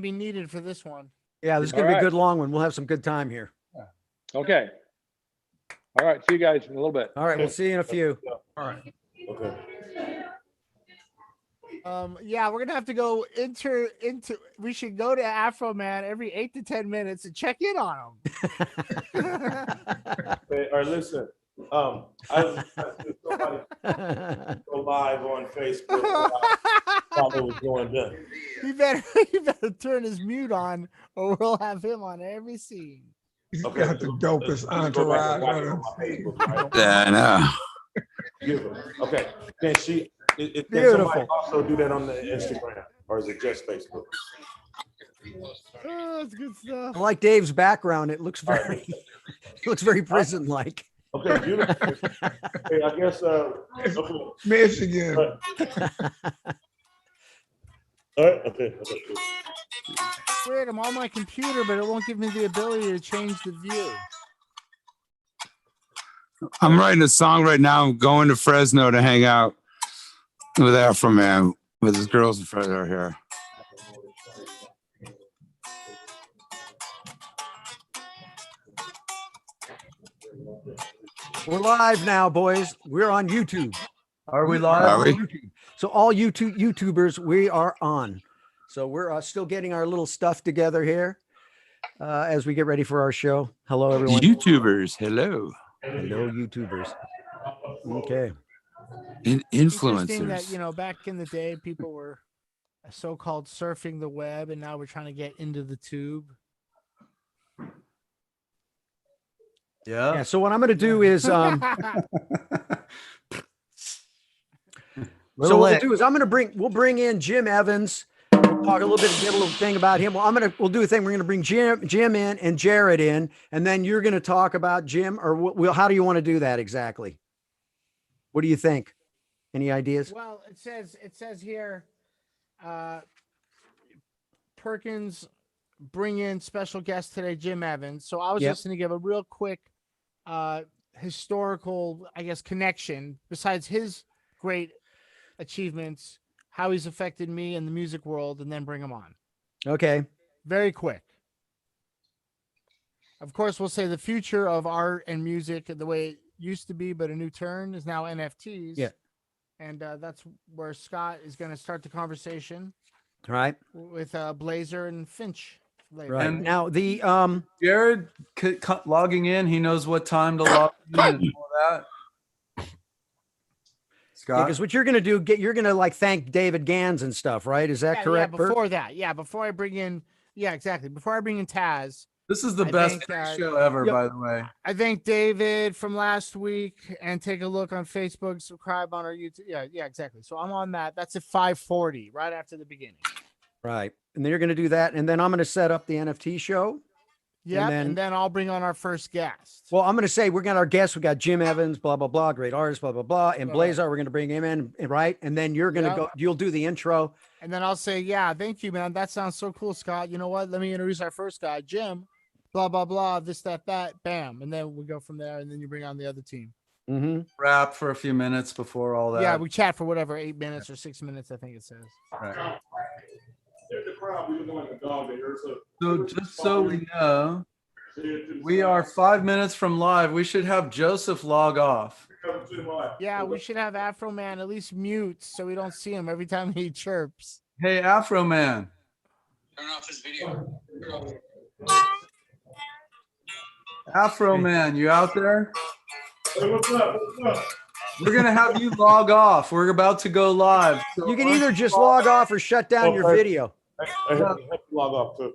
be needed for this one. Yeah, this is going to be a good long one. We'll have some good time here. Okay. All right. See you guys in a little bit. All right. We'll see you in a few. All right. Okay. Yeah, we're gonna have to go into. We should go to Afro Man every 8 to 10 minutes and check in on him. Hey, all right, listen. I was somebody go live on Facebook. Thought it was going down. You better turn his mute on, or we'll have him on every scene. He's Okay, got the dopest entourage. Yeah, I know. Beautiful. Okay. Then can Beautiful. somebody also do that on the Instagram, or is it just Facebook? Oh, that's good stuff. I like Dave's background. It looks very, it looks very prison-like. Okay, beautiful. Hey, I guess. Okay. Michigan. All right. Okay. Weird. I'm on my computer, but it won't give me the ability to change the view. I'm writing a song right now. I'm going to Fresno to hang out with Afro Man with his girls in front of her here. We're live now, boys. We're on YouTube. Are we live? Are we? YouTube. So all YouTubers, we are on. So we're still getting our little stuff together here as we get ready for our show. Hello, everyone. YouTubers, hello. Hello, YouTubers. Okay. Interesting that, Influencers. back in the day, people were so-called surfing the web, and now we're trying to get into the tube. Yeah. So what I'm going to do is, so what we'll do is we'll bring in Jim Evans. We'll talk a little bit, get a little thing about him. Well, we'll do a thing. We're going to bring Jim in and Jared in, and then you're going to talk about Jim, or how do you want to do that exactly? What do you think? Any ideas? Well, it says here, Perkins bring in special guest today, Jim Evans. So I was just going to give a real quick historical, I guess, connection besides his great achievements, how he's affected me in the music world, and then bring him on. Okay. Very quick. Of course, we'll say the future of art and music the way it used to be, but a new turn is now NFTs. Yeah. And that's where Scott is going to start the conversation. Right. With Blazer and Finch later. Right. And now the Jared logging in, he knows what time to log in and all that. Scott, because what you're going to do, you're going to like thank David Gans and stuff, right? Is that correct? Yeah, before that. Yeah, before I bring in, exactly. Before I bring in Taz. this is the best show ever, by the way. I thank David from last week, and take a look on Facebook, subscribe on our YouTube. Yeah, exactly. So I'm on that. That's at 5:40, right after the beginning. Right. And then you're going to do that. And then I'm going to set up the NFT show. Yeah. And then I'll bring on our first guest. Well, I'm going to say we're got our guests. We got Jim Evans, blah, blah, blah, great artist, blah, blah, blah. And Blazer, we're going to bring him in. Right. And then you're going to go, you'll do the intro. And then I'll say, yeah, thank you, man. That sounds so cool, Scott. You know what? Let me introduce our first guy, Jim, blah, blah, blah, this, that, bam. And then we go from there. And then you bring on the other team. Mm-hmm. Rap for a few minutes before all that. Yeah. We chat for whatever, 8 minutes or 6 minutes, I think it says. Right. There's the crowd. We look like a dog there. So just so we know, we are 5 minutes from live. We should have Joseph log off. Yeah, we should have Afro Man at least mute so we don't see him every time he chirps. Hey, Afro Man. Turn off his video. Afro Man, you out there? Hey, what's up? We're going to have you log off. We're about to go live. So You can either just log off or shut down your video. I have to log off too.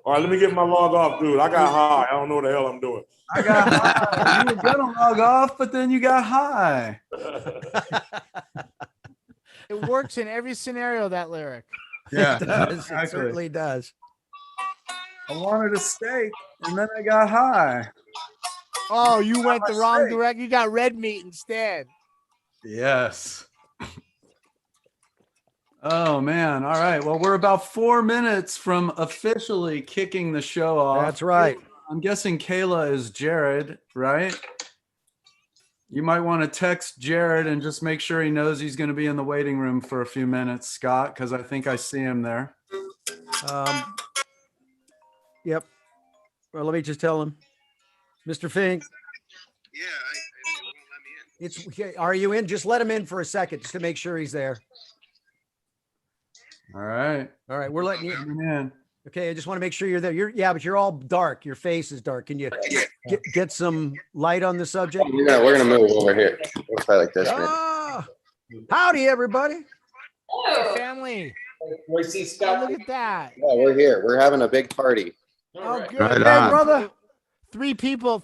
All right, let me get my log off, dude. I got high. I don't know what the hell I'm doing. I got high. You were going to log off, but then you got high. It works in every scenario, that lyric. Yeah, It does. exactly. It certainly does. I wanted a steak, and then I got high. Oh, you went the wrong direction. You got red meat instead. Yes. Oh, man. All right. Well, we're about 4 minutes from officially kicking the show off. That's right. I'm guessing Kayla is Jared, right? You might want to text Jared and just make sure he knows he's going to be in the waiting room for a few minutes, Scott, because I think I see him there. Yep. Well, let me just tell him, Mr. Fink. Yeah, it won't let me in. It's are you in? Just let him in for a second, just to make sure he's there. All right. All right, we're letting you. Coming in. Okay, I just want to make sure you're there. But you're all dark. Your face is dark. Can you get some light on the subject? We're gonna move over here. We'll try like this. Howdy, everybody. Hey, family. We see Oh, Scott. look at that. Yeah, we're here. We're having a big party. Oh, good. Right Hey, on. brother. Three people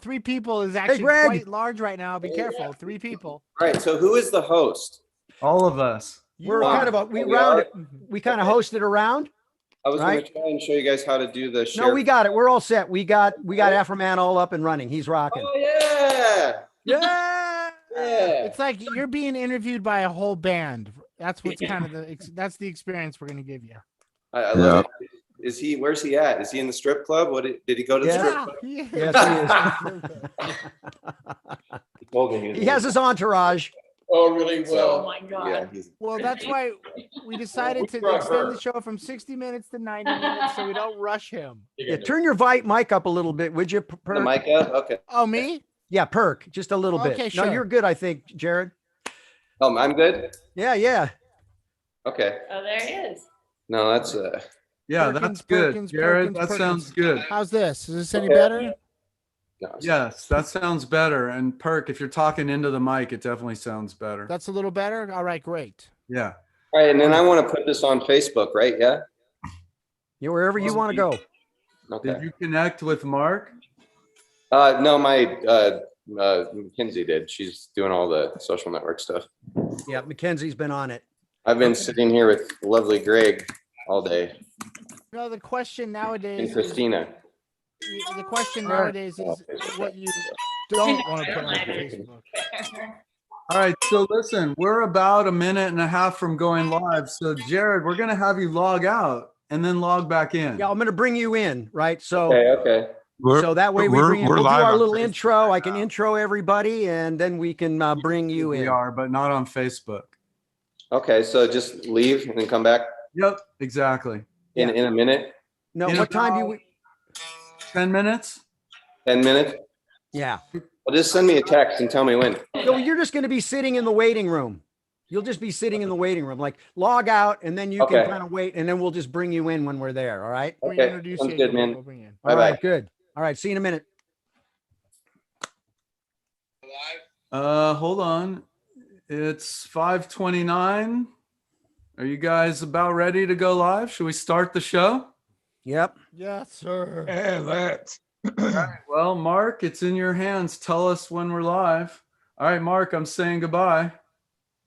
is actually Greg. quite large right now. Be careful. 3 people. All right. So who is the host? All of us. We're You kind are. of we kind of hosted around. I was Right. going to try and show you guys how to do the share. No, we got it. We're all set. We got Afroman all up and running. He's rocking. Oh yeah. Yeah. Yeah. It's like you're being interviewed by a whole band. That's what's kind of that's the experience we're gonna give you. I love it. Is he? Where's he at? Is he in the strip club? What did he go to the strip club? Yeah. Yes, He told me he has his entourage. Oh, really? Well, Yeah, he's Well, that's why we decided to extend the show from 60 minutes to 90 minutes so we don't rush him. Yeah, turn your mic up a little bit, would you, the Perk? mic up. Okay. Oh, me? Yeah, Perk, just a little bit. Okay, No, sure. you're good, I think, Jared. I'm good. Yeah. Okay. Oh, there he is. No, that's Yeah, Perkins, that's good. Perkins, Jared, Perkins, that sounds good. How's this? Is this any better? no. Yes, that sounds better. And Perk, if you're talking into the mic, it definitely sounds better. That's a little better? All right, great. Yeah. All right, and then I want to put this on Facebook, right? Yeah. Yeah, wherever you want to go. Okay. Did you connect with Mark? No, my Mackenzie did. She's doing all the social network stuff. Yeah, Mackenzie's been on it. I've been sitting here with lovely Greg all day No, the question nowadays and is, Christina. the question nowadays is what you don't want to put on Facebook. All right. So listen, we're about a minute and a half from going live. So Jared, we're going to have you log out and then log back in. Yeah, I'm going to bring you in, right? So, Okay. so that way we'll do live our on little Facebook intro. I right can now. intro everybody, and then we can bring you We in. are, but not on Facebook. Okay, so just leave and then come back Yep, exactly. in a minute, No, In what time do about- you? 10 minutes? 10 minutes. Yeah. Well, just send me a text and tell me when. No, you're just going to be sitting in the waiting room. You'll just be sitting in the waiting room. Like log out, and then you can Okay. kind of wait, and then we'll just bring you in when we're there. All right. We Okay, introduce sounds you, good, man. we'll bring you in. All Bye-bye. right. Good. All right. See you in a minute. Hold on. It's 5:29. Are you guys about ready to go live? Should we start the show? Yep. Yes, sir. Yeah, that. Well, Mark, it's in your hands. Tell us when we're live. All right, Mark, I'm saying goodbye.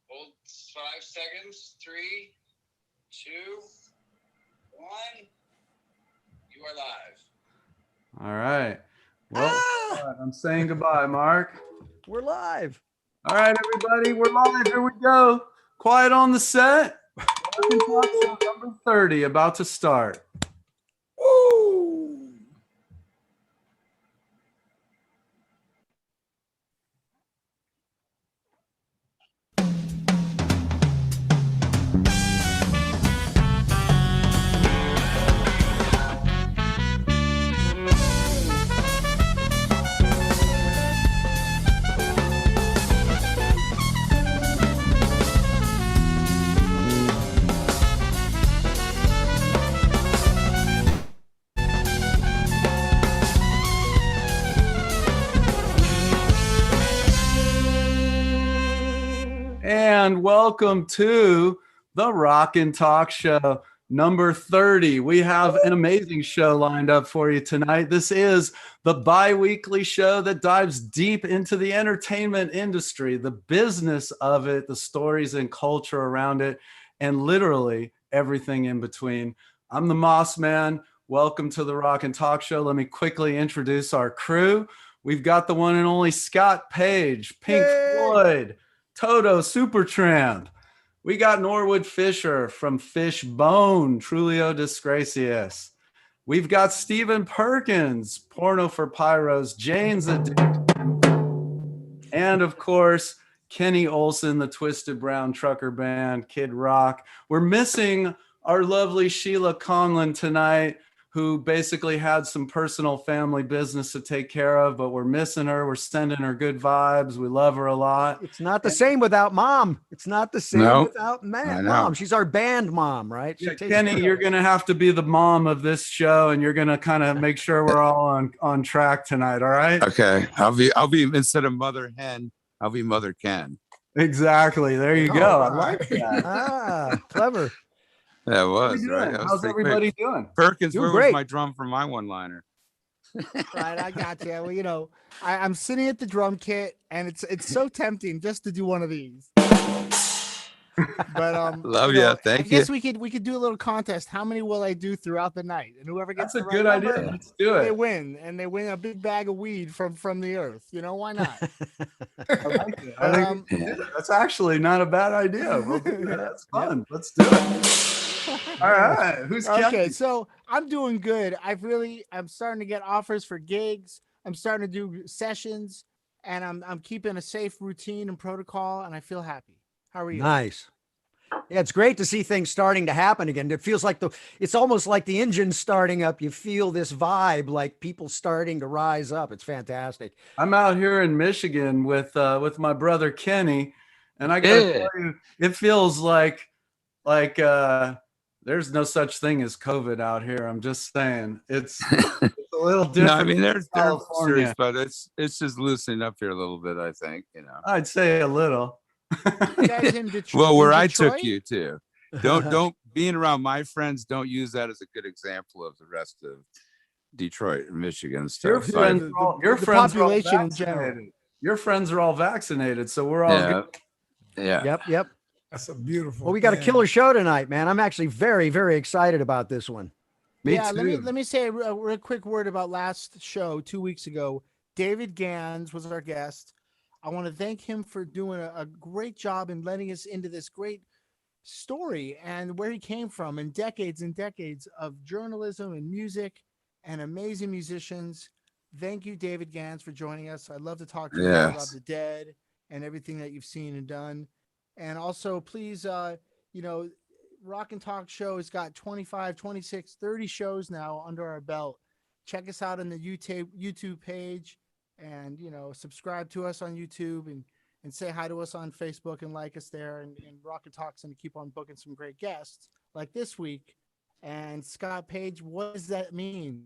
Hold 5 seconds. 3, 2, 1. You are live. All right. Well, I'm saying goodbye, Mark. We're live. All right, everybody, we're live. Here we go. Quiet on the set. Walking Talk Show number 30 about to start. And welcome to the Rock and Talk Show number 30. We have an amazing show lined up for you tonight. This is the bi-weekly show that dives deep into the entertainment industry, the business of it, the stories and culture around it, and literally everything in between. I'm the Moss Man. Welcome to the Rock and Talk Show. Let me quickly introduce our crew. We've got the one and only Scott Page, Pink Floyd, Toto Supertramp. We got Norwood Fisher from Fishbone, Trulio Disgracious. We've got Stephen Perkins, Porno for Pyros, Jane's Addiction. And of course, Kenny Olson, the Twisted Brown Trucker Band, Kid Rock. We're missing our lovely Sheila Conlon tonight, who basically had some personal family business to take care of, but we're missing her. We're sending her good vibes. We love her a lot. It's not the same without mom. It's not the same No, without I know. mom. She's our band mom, right? She Yeah, takes Kenny, care you're of us. going to have to be the mom of this show, and you're going to kind of make sure we're all on track tonight. All right. Okay. I'll be instead of Mother Hen, I'll be Mother Ken. Exactly. There you Oh, go. I wow. like that. Ah, clever. That How we was doing? right. That was How's pretty everybody quick. doing? Perkins, Doing where great. was my drum for my one-liner? Right, I got you. Well, you know, I'm sitting at the drum kit, and it's so tempting just to do one of these. But Love you know, ya. Thank I guess you. we could do a little contest. How many will I do throughout the night? And whoever gets That's a the right good number, idea. Let's do they it. win, and they win a big bag of weed from the earth. You know, why not? I like it. I But, think um, we can do that. That's actually not a bad idea. We'll do that. That's fun. Let's do it. All right. Who's Okay, counting? so I'm doing good. I'm starting to get offers for gigs. I'm starting to do sessions, and I'm keeping a safe routine and protocol, and I feel happy. How are you? Nice. Yeah, it's great to see things starting to happen again. It feels like it's almost like the engine's starting up. You feel this vibe, like people starting to rise up. It's fantastic. I'm out here in Michigan with my brother Kenny, and I gotta tell you, it feels like there's no such thing as COVID out here. I'm just saying, it's a little different. No, I mean they're California. serious, but it's just loosening up here a little bit. I think I'd say a little. You guys in Detroit? Well, where in I took Detroit? you to. Don't being around my friends. Don't use that as a good example of the rest of Detroit and Michigan and Your stuff. friends, the- are all- the- your the friends are all population in general. vaccinated. Your friends are all vaccinated, so we're all Yeah, good. yeah. Yep. That's a beautiful. Well, we got a thing. killer show tonight, man. I'm actually very, very excited about this one. Me Yeah, too. let me say a real quick word about last show 2 weeks ago. David Gans was our guest. I want to thank him for doing a great job in letting us into this great story and where he came from and decades of journalism and music and amazing musicians. Thank you, David Gans, for joining us. I'd love to talk to you more about Yes. the Dead and everything that you've seen and done. And also, please, you know, Rock and Talk Show has got 25, 26, 30 shows now under our belt. Check us out on the YouTube page, and you know, subscribe to us on YouTube, and say hi to us on Facebook and like us there. And Rock and Talk's going to keep on booking some great guests like this week. And Scott Page, what does that mean?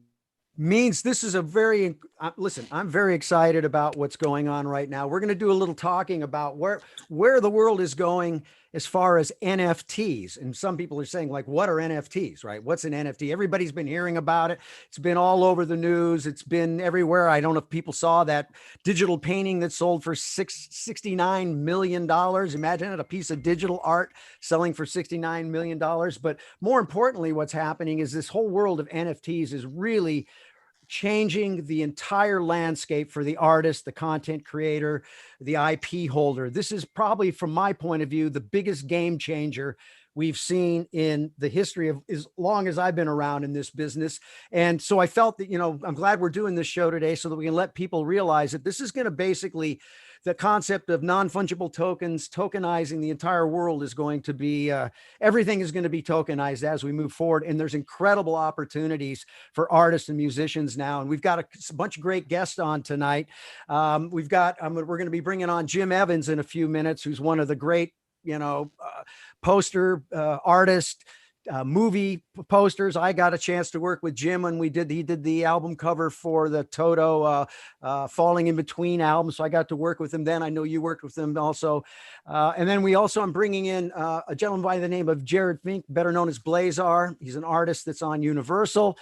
Means this is a very listen, I'm very excited about what's going on right now. We're going to do a little talking about where the world is going as far as NFTs. And some people are saying, like, what are NFTs, right? What's an NFT? Everybody's been hearing about it. It's been all over the news. It's been everywhere. I don't know if people saw that digital painting that sold for $69 million. Imagine it, a piece of digital art selling for $69 million. But more importantly, what's happening is this whole world of NFTs is really changing the entire landscape for the artist, the content creator, the IP holder. This is probably, from my point of view, the biggest game changer we've seen in the history of as long as I've been around in this business. And so I felt that, you know, I'm glad we're doing this show today so that we can let people realize that this is going to basically, the concept of non-fungible tokens, tokenizing the entire world is going to be, everything is going to be tokenized as we move forward. And there's incredible opportunities for artists and musicians now. And we've got a bunch of great guests on tonight. We're going to be bringing on Jim Evans in a few minutes, who's one of the great, poster artists, movie posters. I got a chance to work with Jim when he did the album cover for the Toto Falling in Between album. So I got to work with him then. I know you worked with him also. And then I'm bringing in a gentleman by the name of Jared Fink, better known as Blazar. He's an artist that's on Universal.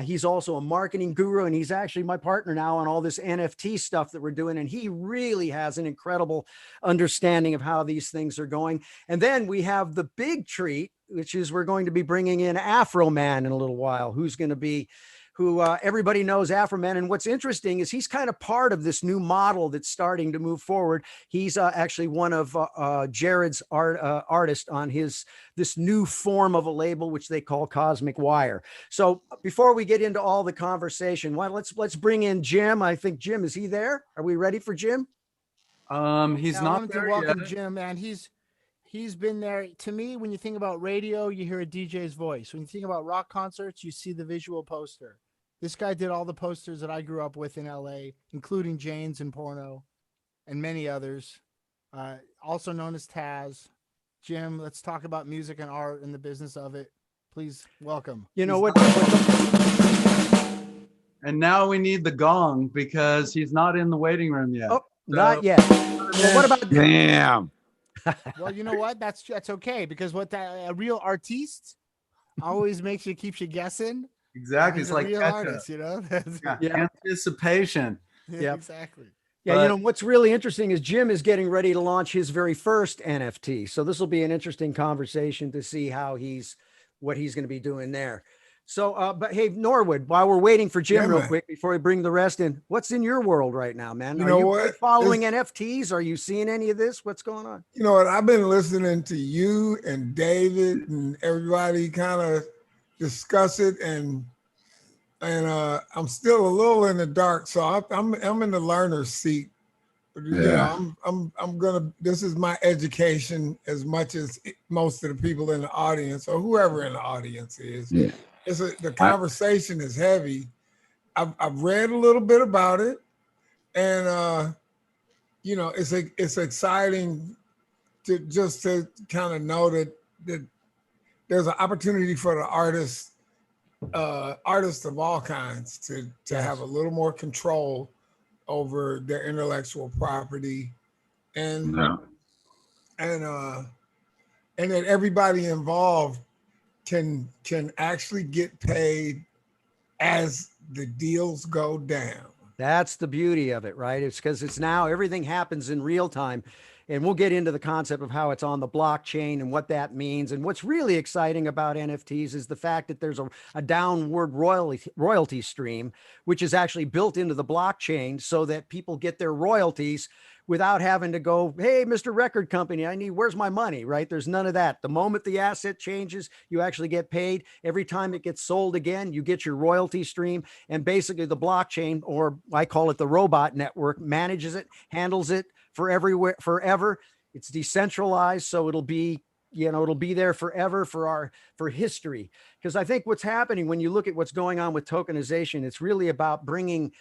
He's also a marketing guru, and he's actually my partner now on all this NFT stuff that we're doing. And he really has an incredible understanding of how these things are going. And then we have the big treat, which is we're going to be bringing in Afro Man in a little while, who everybody knows Afro Man. And what's interesting is he's kind of part of this new model that's starting to move forward. He's actually one of Jared's artists on this new form of a label, which they call Cosmic Wire. So before we get into all the conversation, let's bring in Jim. I think Jim, is he there? Are we ready for Jim? He's I not wanted there to welcome yet. Jim, and he's He's been there. To me, when you think about radio, you hear a DJ's voice. When you think about rock concerts, you see the visual poster. This guy did all the posters that I grew up with in LA, including Jane's and Porno and many others, also known as Taz. Jim, let's talk about music and art and the business of it. Please welcome. You know what? And now we need the gong because he's not in the waiting room yet. Oh, not yet. Well, what about Damn. Well, you know what? That's okay because what a real artiste always makes you keeps you guessing. Exactly. He's It's a like real ketchup. artist, you know. Yeah. Anticipation. Yep. Exactly. Yeah, But- you know, what's really interesting is Jim is getting ready to launch his very first NFT. So this will be an interesting conversation to see what he's going to be doing there. So, but hey, Norwood, while we're waiting for Jim Yeah, real man. quick before we bring the rest in, what's in your world right now, man? You Are know you what? following NFTs? Are you seeing any of this? What's going on? You know what? I've been listening to you and David and everybody kind of discuss it, and I'm still a little in the dark, so I'm in the learner's seat. But, you know, I'm gonna. This is my education as much as most of the people in the audience or whoever in the audience is. Yeah. The conversation is heavy. I've read a little bit about it, and you know, it's exciting to kind of know that there's an opportunity for the artists of all kinds to have a little more control over their intellectual property, and that everybody involved can actually get paid as the deals go down. That's the beauty of it, right? It's because it's now everything happens in real time. And we'll get into the concept of how it's on the blockchain and what that means. And what's really exciting about NFTs is the fact that there's a downward royalty stream, which is actually built into the blockchain so that people get their royalties without having to go, hey, Mr. Record Company, where's my money, right? There's none of that. The moment the asset changes, you actually get paid. Every time it gets sold again, you get your royalty stream. And basically the blockchain, or I call it the robot network, manages it, handles it forever. It's decentralized. So it'll be there forever for history. Because I think what's happening when you look at what's going on with tokenization, it's really about bringing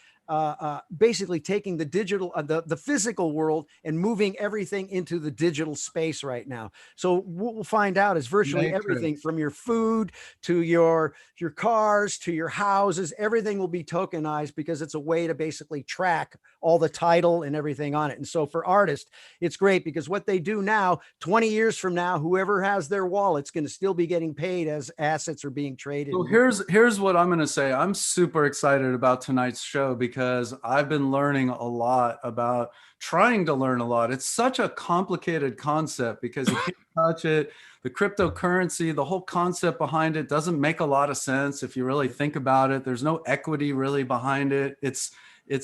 basically taking the digital, the physical world and moving everything into the digital space right now. So what we'll find out is virtually everything from your food to your cars to your houses, everything will be tokenized because it's a way to basically track all the title and everything on it. And so for artists, it's great because what they do now, 20 years from now, whoever has their wallet's going to still be getting paid as assets are being traded. So here's what I'm going to say. I'm super excited about tonight's show because I've been learning a lot about trying to learn a lot. It's such a complicated concept because you can't touch it. The cryptocurrency, the whole concept behind it doesn't make a lot of sense if you really think about it. There's no equity really behind it. It's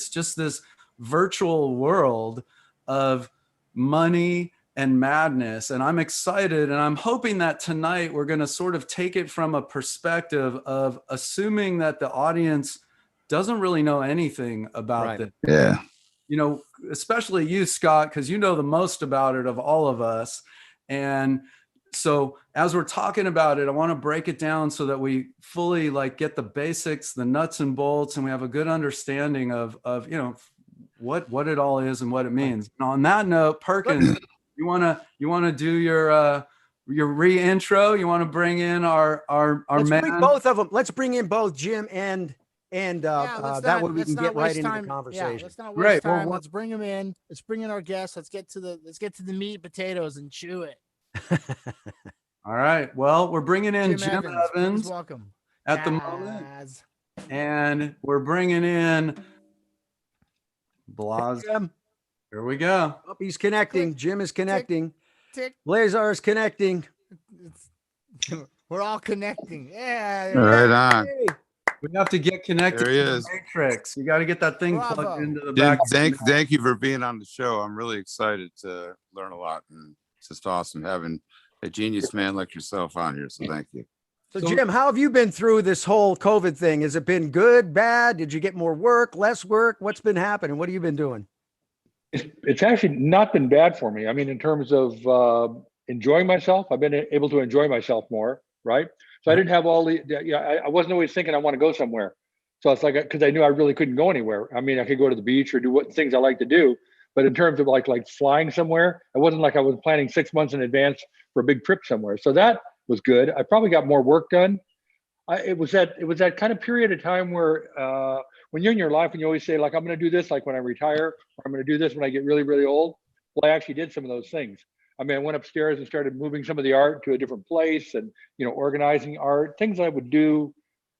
just this virtual world of money and madness. And I'm excited, and I'm hoping that tonight we're going to sort of take it from a perspective of assuming that the audience doesn't really know anything about it. Yeah. You know, especially you, Scott, because you know the most about it of all of us. And so as we're talking about it, I want to break it down so that we fully get the basics, the nuts and bolts, and we have a good understanding of what it all is and what it means. And on that note, Perkins, you want to do your re-intro? You want to bring in our Let's man? bring both of them. Let's bring in both Jim and that way we can get right into the conversation. Yeah, let's not waste time. Let's bring them in. Let's bring in our guests. Let's get to the meat and potatoes and chew it. All right. Well, we're bringing in Jim Evans. Please welcome at the moment, and we're bringing in Blas. Here we go. Oh, he's connecting. Click. Jim is connecting. Tick. Blazar is connecting. We're all connecting. Yeah. Right on. Hey. We have to get connected There he to the is. Matrix. You got to get that thing Bravo. plugged into the Jim, back. thank you for being on the show. I'm really excited to learn a lot, and it's just awesome having a genius man like yourself on here. So thank you. So Jim, how have you been through this whole COVID thing? Has it been good, bad? Did you get more work, less work? What's been happening? What have you been doing? It's actually not been bad for me. I mean, in terms of enjoying myself. I've been able to enjoy myself more, right? So I didn't have all I wasn't always thinking I want to go somewhere. So it's like, because I knew I really couldn't go anywhere. I mean, I could go to the beach or do what things I like to do, but in terms of like flying somewhere, it wasn't like I was planning 6 months in advance for a big trip somewhere. So that was good. I probably got more work done. It was that kind of period of time where when you're in your life and you always say like, I'm going to do this like when I retire, or I'm going to do this when I get really, really old. Well, I actually did some of those things. I mean, I went upstairs and started moving some of the art to a different place and, organizing art, things I would do,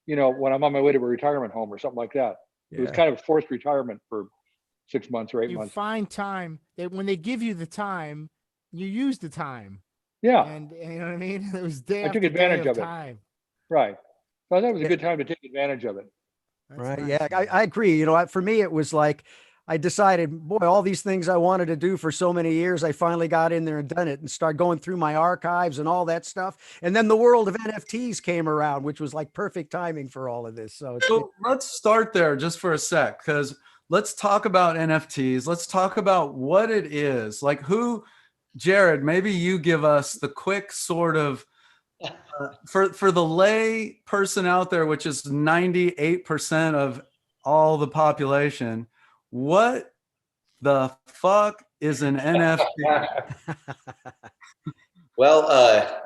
when I'm on my way to a retirement home or something like that. It was kind of forced retirement for 6 months or 8 months. You find time that when they give you the time, you use the time. Yeah. And you know what I mean? It was day I after took advantage day of it. time. Right. So that was a good time to take advantage of it. That's Right. nice, Yeah, man. I agree. For me, it was like I decided, boy, all these things I wanted to do for so many years, I finally got in there and done it and started going through my archives and all that stuff. And then the world of NFTs came around, which was like perfect timing for all of this. So let's start there just for a sec, because let's talk about NFTs. Let's talk about what it is. Like Jared, maybe you give us the quick sort of, for the lay person out there, which is 98% of all the population, what the fuck is an NFT? Well,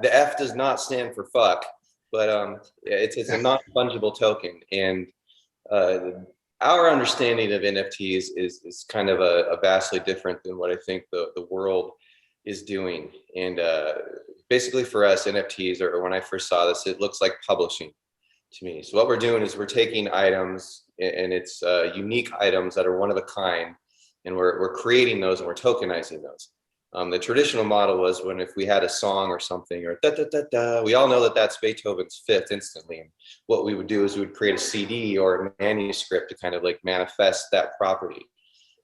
the F does not stand for fuck, but it's a non-fungible token, and our understanding of NFTs is kind of a vastly different than what I think the world is doing. And basically for us, NFTs, or when I first saw this, it looks like publishing to me. So what we're doing is we're taking items, and it's unique items that are one of a kind, and we're creating those and we're tokenizing those. The traditional model was if we had a song or something, or da da da da, we all know that that's Beethoven's Fifth instantly. And what we would do is we would create a CD or a manuscript to kind of like manifest that property.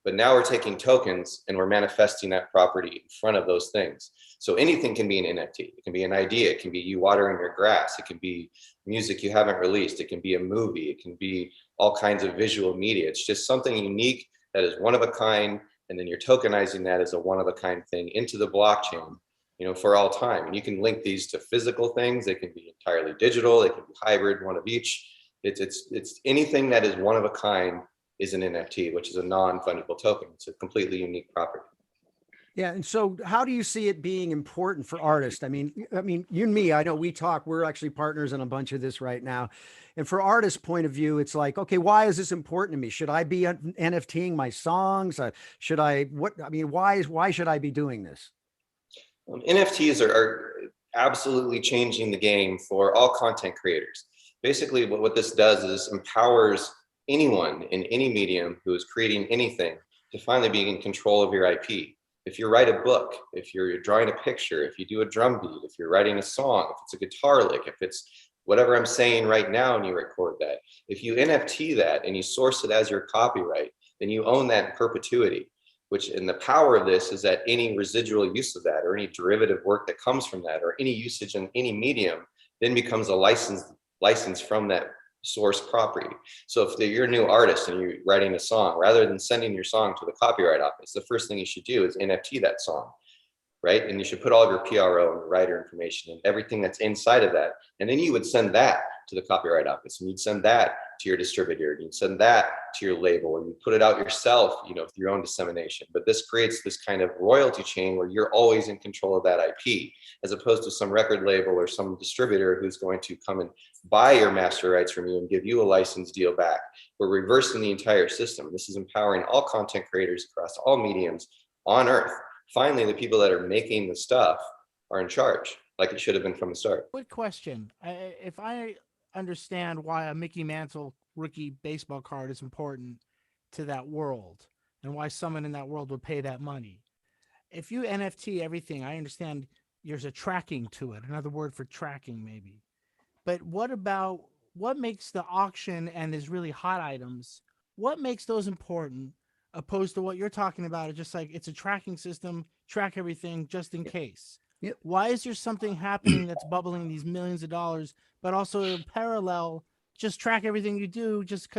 But now we're taking tokens and we're manifesting that property in front of those things. So anything can be an NFT. It can be an idea. It can be you watering your grass. It can be music you haven't released. It can be a movie. It can be all kinds of visual media. It's just something unique that is one of a kind. And then you're tokenizing that as a one of a kind thing into the blockchain, for all time. And you can link these to physical things. They can be entirely digital. They can be hybrid, one of each. It's anything that is one of a kind is an NFT, which is a non-fungible token. It's a completely unique property. yeah. And so how do you see it being important for artists? I mean, you and me, I know we're actually partners in a bunch of this right now. And for artists' point of view, it's like, okay, why is this important to me? Should I be NFTing my songs? Why should I be doing this? NFTs are absolutely changing the game for all content creators. Basically, what this does is empowers anyone in any medium who is creating anything to finally be in control of your IP. If you write a book, if you're drawing a picture, if you do a drum beat, if you're writing a song, if it's a guitar lick, if it's whatever I'm saying right now and you record that, if you NFT that and you source it as your copyright, then you own that in perpetuity. And the power of this is that any residual use of that or any derivative work that comes from that or any usage in any medium then becomes a license from that source property. So if you're a new artist and you're writing a song, rather than sending your song to the copyright office, the first thing you should do is NFT that song, right? And you should put all of your PRO and writer information and everything that's inside of that. And then you would send that to the copyright office, and you'd send that to your distributor, and you'd send that to your label, and you put it out yourself, with your own dissemination. But this creates this kind of royalty chain where you're always in control of that IP, as opposed to some record label or some distributor who's going to come and buy your master rights from you and give you a license deal back. We're reversing the entire system. This is empowering all content creators across all mediums on earth. Finally, the people that are making the stuff are in charge, like it should have been from the start. Quick question. If I understand why a Mickey Mantle rookie baseball card is important to that world and why someone in that world would pay that money. If you NFT everything, I understand there's a tracking to it, another word for tracking maybe. But what makes the auction and these really hot items, what makes those important opposed to what you're talking about? It's just like it's a tracking system, track everything just in case. Yep. Why is there something happening that's bubbling these millions of dollars, but also in parallel, just track everything you do just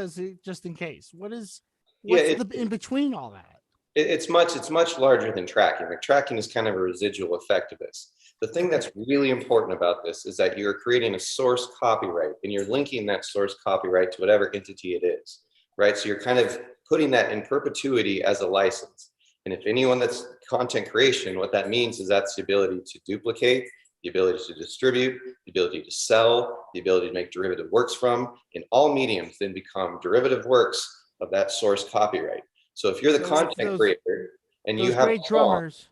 in case? What's in between all that? It's much larger than tracking. Like tracking is kind of a residual effect of this. The thing that's really important about this is that you're creating a source copyright and you're linking that source copyright to whatever entity it is, right? So you're kind of putting that in perpetuity as a license. And if anyone that's content creation, what that means is that's the ability to duplicate, the ability to distribute, the ability to sell, the ability to make derivative works from, and all mediums then become derivative works of that source copyright. So if you're the content creator and you have great drummers.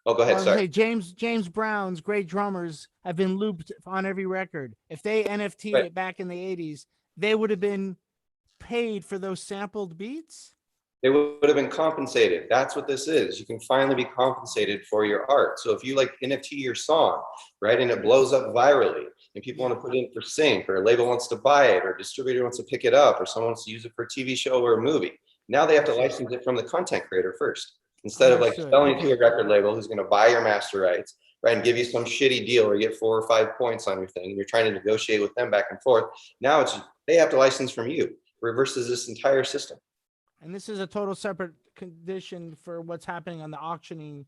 Oh, go ahead. Sorry. Hey, James Brown's great drummers have been looped on every record. If they NFT'd it back in the 80s, they would have been paid for those sampled beats. They would have been compensated. That's what this is. You can finally be compensated for your art. So if you like NFT your song, right, and it blows up virally, and people want to put it in for sync, or a label wants to buy it, or a distributor wants to pick it up, or someone wants to use it for a TV show or a movie, now they have to license it from the content creator first, instead of like selling it to a record label who's going to buy your master rights, right, and give you some shitty deal or get 4 or 5 points on your thing. And you're trying to negotiate with them back and forth. Now they have to license from you. Reverses this entire system. And this is a total separate condition for what's happening on the auctioning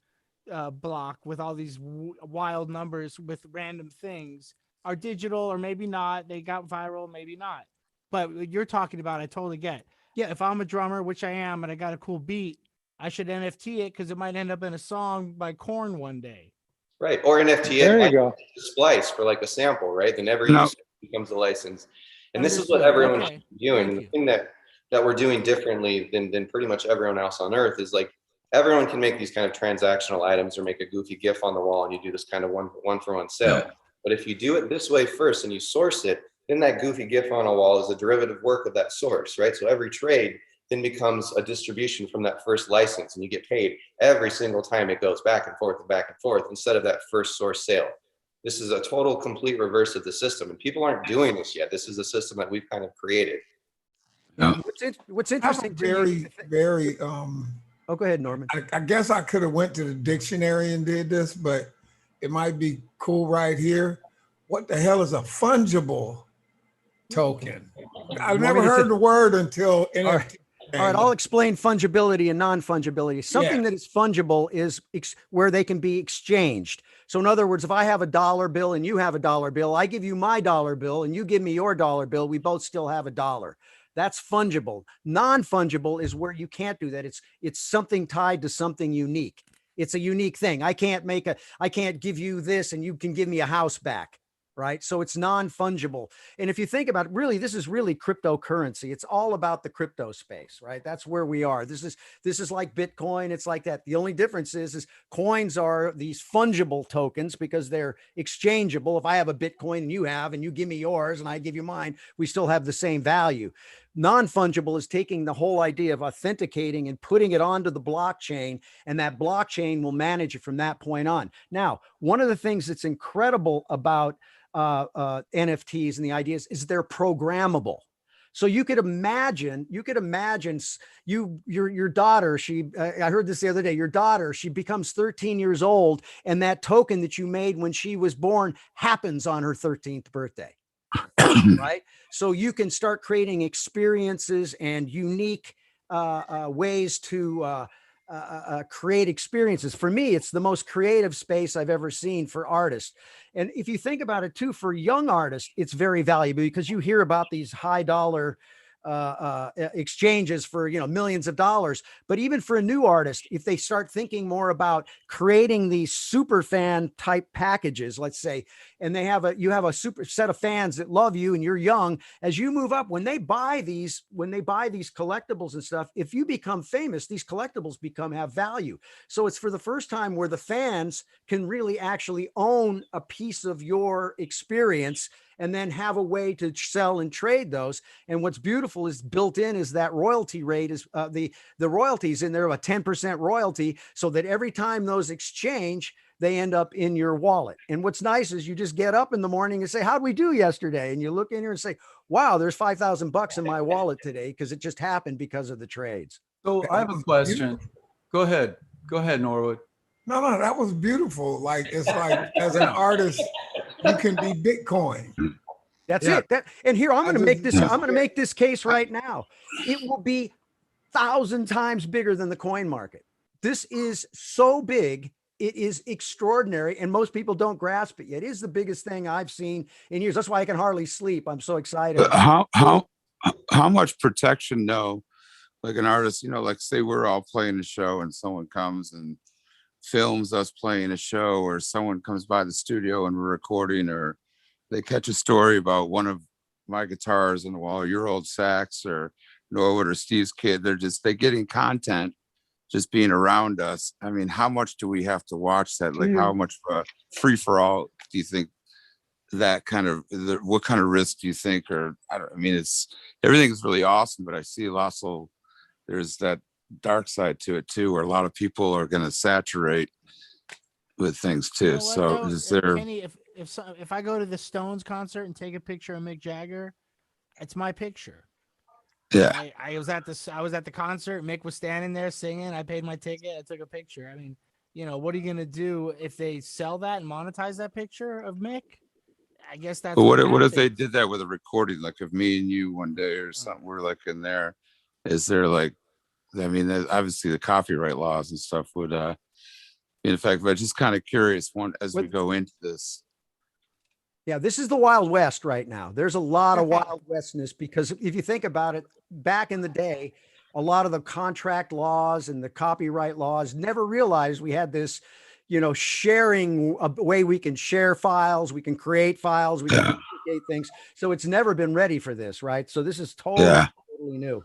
block with all these wild numbers with random things. Are digital or maybe not. They got viral, maybe not. But what you're talking about, I totally get. Yeah, if I'm a drummer, which I am, and I got a cool beat, I should NFT it because it might end up in a song by Korn one day. Right. Or NFT There it, you like go. splice for like a sample, right? Then every No. use becomes a license. And this is what everyone should be doing. Thank And the you. thing that we're doing differently than pretty much everyone else on earth is like everyone can make these kind of transactional items or make a goofy GIF on the wall and you do this kind of one for one sale. Yeah. But if you do it this way first and you source it, then that goofy GIF on a wall is a derivative work of that source, right? So every trade then becomes a distribution from that first license and you get paid every single time it goes back and forth instead of that first source sale. This is a total complete reverse of the system and people aren't doing this yet. This is a system that we've kind of created. Yeah. What's I have a interesting to me, very oh, go ahead, Norman. I guess I could have went to the dictionary and did this, but it might be cool right here. What the hell is a fungible token? I've never heard the word until NFT. All right, I'll explain fungibility and non-fungibility. Something that is fungible is where they can be exchanged. So in other words, if I have a dollar bill and you have a dollar bill, I give you my dollar bill and you give me your dollar bill, we both still have a dollar. That's fungible. Non-fungible is where you can't do that. It's something tied to something unique. It's a unique thing. I can't give you this and you can give me a house back. Right. So it's non-fungible. And if you think about it, really, this is really cryptocurrency. It's all about the crypto space, right? That's where we are. This is like Bitcoin. It's like that. The only difference is coins are these fungible tokens because they're exchangeable. If I have a Bitcoin and you give me yours and I give you mine, we still have the same value. Non-fungible is taking the whole idea of authenticating and putting it onto the blockchain, and that blockchain will manage it from that point on. Now, one of the things that's incredible about NFTs and the ideas is they're programmable. So you could imagine your daughter, I heard this the other day, your daughter, she becomes 13 years old and that token that you made when she was born happens on her 13th birthday. Right. So you can start creating experiences and unique ways to create experiences. For me, it's the most creative space I've ever seen for artists. And if you think about it too, for young artists, it's very valuable because you hear about these high dollar exchanges for, millions of dollars. But even for a new artist, if they start thinking more about creating these super fan type packages, let's say, and you have a super set of fans that love you and you're young, as you move up, when they buy these collectibles and stuff, if you become famous, these collectibles have value. So it's for the first time where the fans can really actually own a piece of your experience and then have a way to sell and trade those. And what's beautiful is built in is that royalty rate is the royalties in there, a 10% royalty, so that every time those exchange, they end up in your wallet. And what's nice is you just get up in the morning and say, how'd we do yesterday? And you look in here and say, wow, there's $5,000 in my wallet today because it just happened because of the trades. So I have a question. Go ahead, Norwood. No, that was beautiful. Like, it's like as an artist, you can be Bitcoin. That's it. And here I'm going to make this. I'm going to make this case right now. It will be 1,000 times bigger than the coin market. This is so big. It is extraordinary, and most people don't grasp it yet. It is the biggest thing I've seen in years. That's why I can hardly sleep. I'm so excited. How much protection? No, like an artist, like say we're all playing a show and someone comes and films us playing a show, or someone comes by the studio and we're recording, or they catch a story about one of my guitars on the wall, or your old sax, or Norwood or Steve's kid. They're getting content just being around us. I mean, how much do we have to watch that? Like, how much free for all do you think that what kind of risk do you think? Or I mean, everything's really awesome, but I see also there's that dark side to it too, where a lot of people are going to saturate with things too. You know what, So though? is there? Kenny, if I go to the Stones concert and take a picture of Mick Jagger, it's my picture. Yeah. I was at the concert. Mick was standing there singing. I paid my ticket. I took a picture. I mean, what are you gonna do if they sell that and monetize that picture of Mick? I guess that's. But what if they did that with a recording, like of me and you one day or something? We're like in there. Is there like? I mean, obviously the copyright laws and stuff would in effect. But just kind of curious as we go into this. Yeah, this is the Wild West right now. There's a lot of Wild Westness, because if you think about it, back in the day, a lot of the contract laws and the copyright laws never realized we had this, sharing, a way we can share files, we can create files, we can duplicate things. So it's never been ready for this, right? So this is totally new.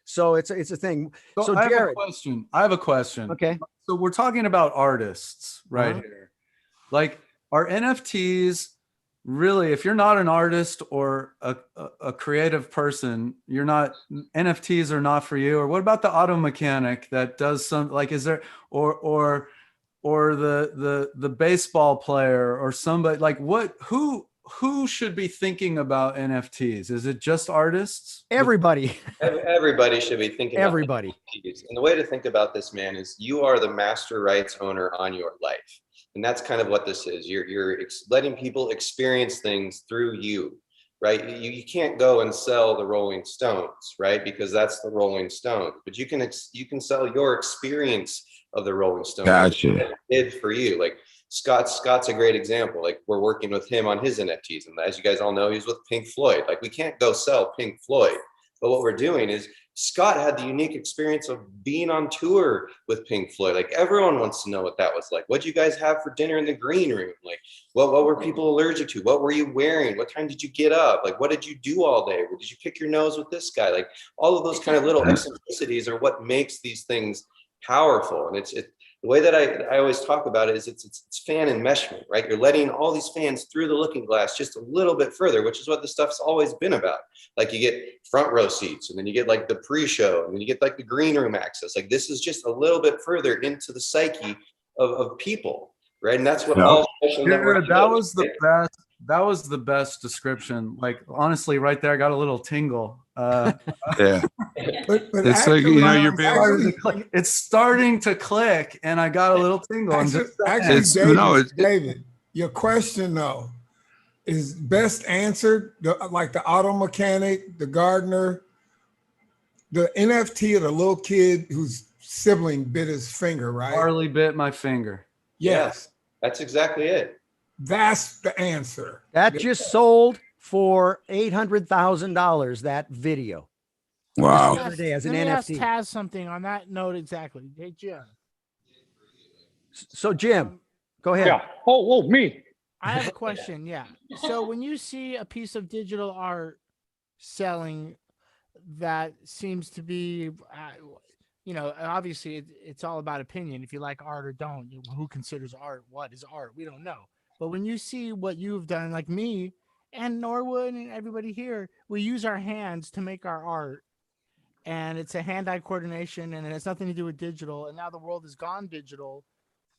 So it's a thing. So I have Jared, I have a question. Okay. So we're talking about artists right here. Like, are NFTs really, if you're not an artist or a creative person, NFTs are not for you? Or what about the auto mechanic that does some, like, is there, or the baseball player or somebody, like who should be thinking about NFTs? Is it just artists? Everybody. Everybody should be thinking Everybody. about NFTs. And the way to think about this, man, is you are the master rights owner on your life. And that's kind of what this is. You're letting people experience things through you, right? You can't go and sell the Rolling Stones, right? Because that's the Rolling Stones. But you can sell your experience of the Rolling Stones. Gotcha. Did for you. Like Scott's a great example. Like, we're working with him on his NFTs. And as you guys all know, he's with Pink Floyd. Like, we can't go sell Pink Floyd. But what we're doing is, Scott had the unique experience of being on tour with Pink Floyd. Like, everyone wants to know what that was like. What did you guys have for dinner in the green room? Like, what were people allergic to? What were you wearing? What time did you get up? Like, what did you do all day? Did you pick your nose with this guy? Like, all of those kind of little eccentricities are what makes these things powerful. And it's the way that I always talk about it is it's fan enmeshment, right? You're letting all these fans through the looking glass just a little bit further, which is what the stuff's always been about. Like, you get front row seats, and then you get like the pre-show, and then you get like the green room access. Like, this is just a little bit further into the psyche of people, right? And that's what all social networks. That was the best. That was the best description. Like, honestly, right there, I got a little tingle. Yeah. But It's actually, like, you're It's starting to click, and I got a little tingle. David, your question though is best answered. Like the auto mechanic, the gardener, the NFT of the little kid whose sibling bit his finger, right? Harley bit my finger. Yes, that's exactly it. That's the answer. That just sold for $800,000. That video. Wow. The other day as an Let me ask NFT. Taz something on that note exactly. Hey, Jim. So Jim, go ahead. Yeah. Oh, me. I have a question. Yeah. So when you see a piece of digital art selling that seems to be, obviously it's all about opinion. If you like art or don't, who considers art? What is art? We don't know. But when you see what you've done, like me and Norwood and everybody here, we use our hands to make our art. And it's a hand-eye coordination, and it has nothing to do with digital. And now the world has gone digital.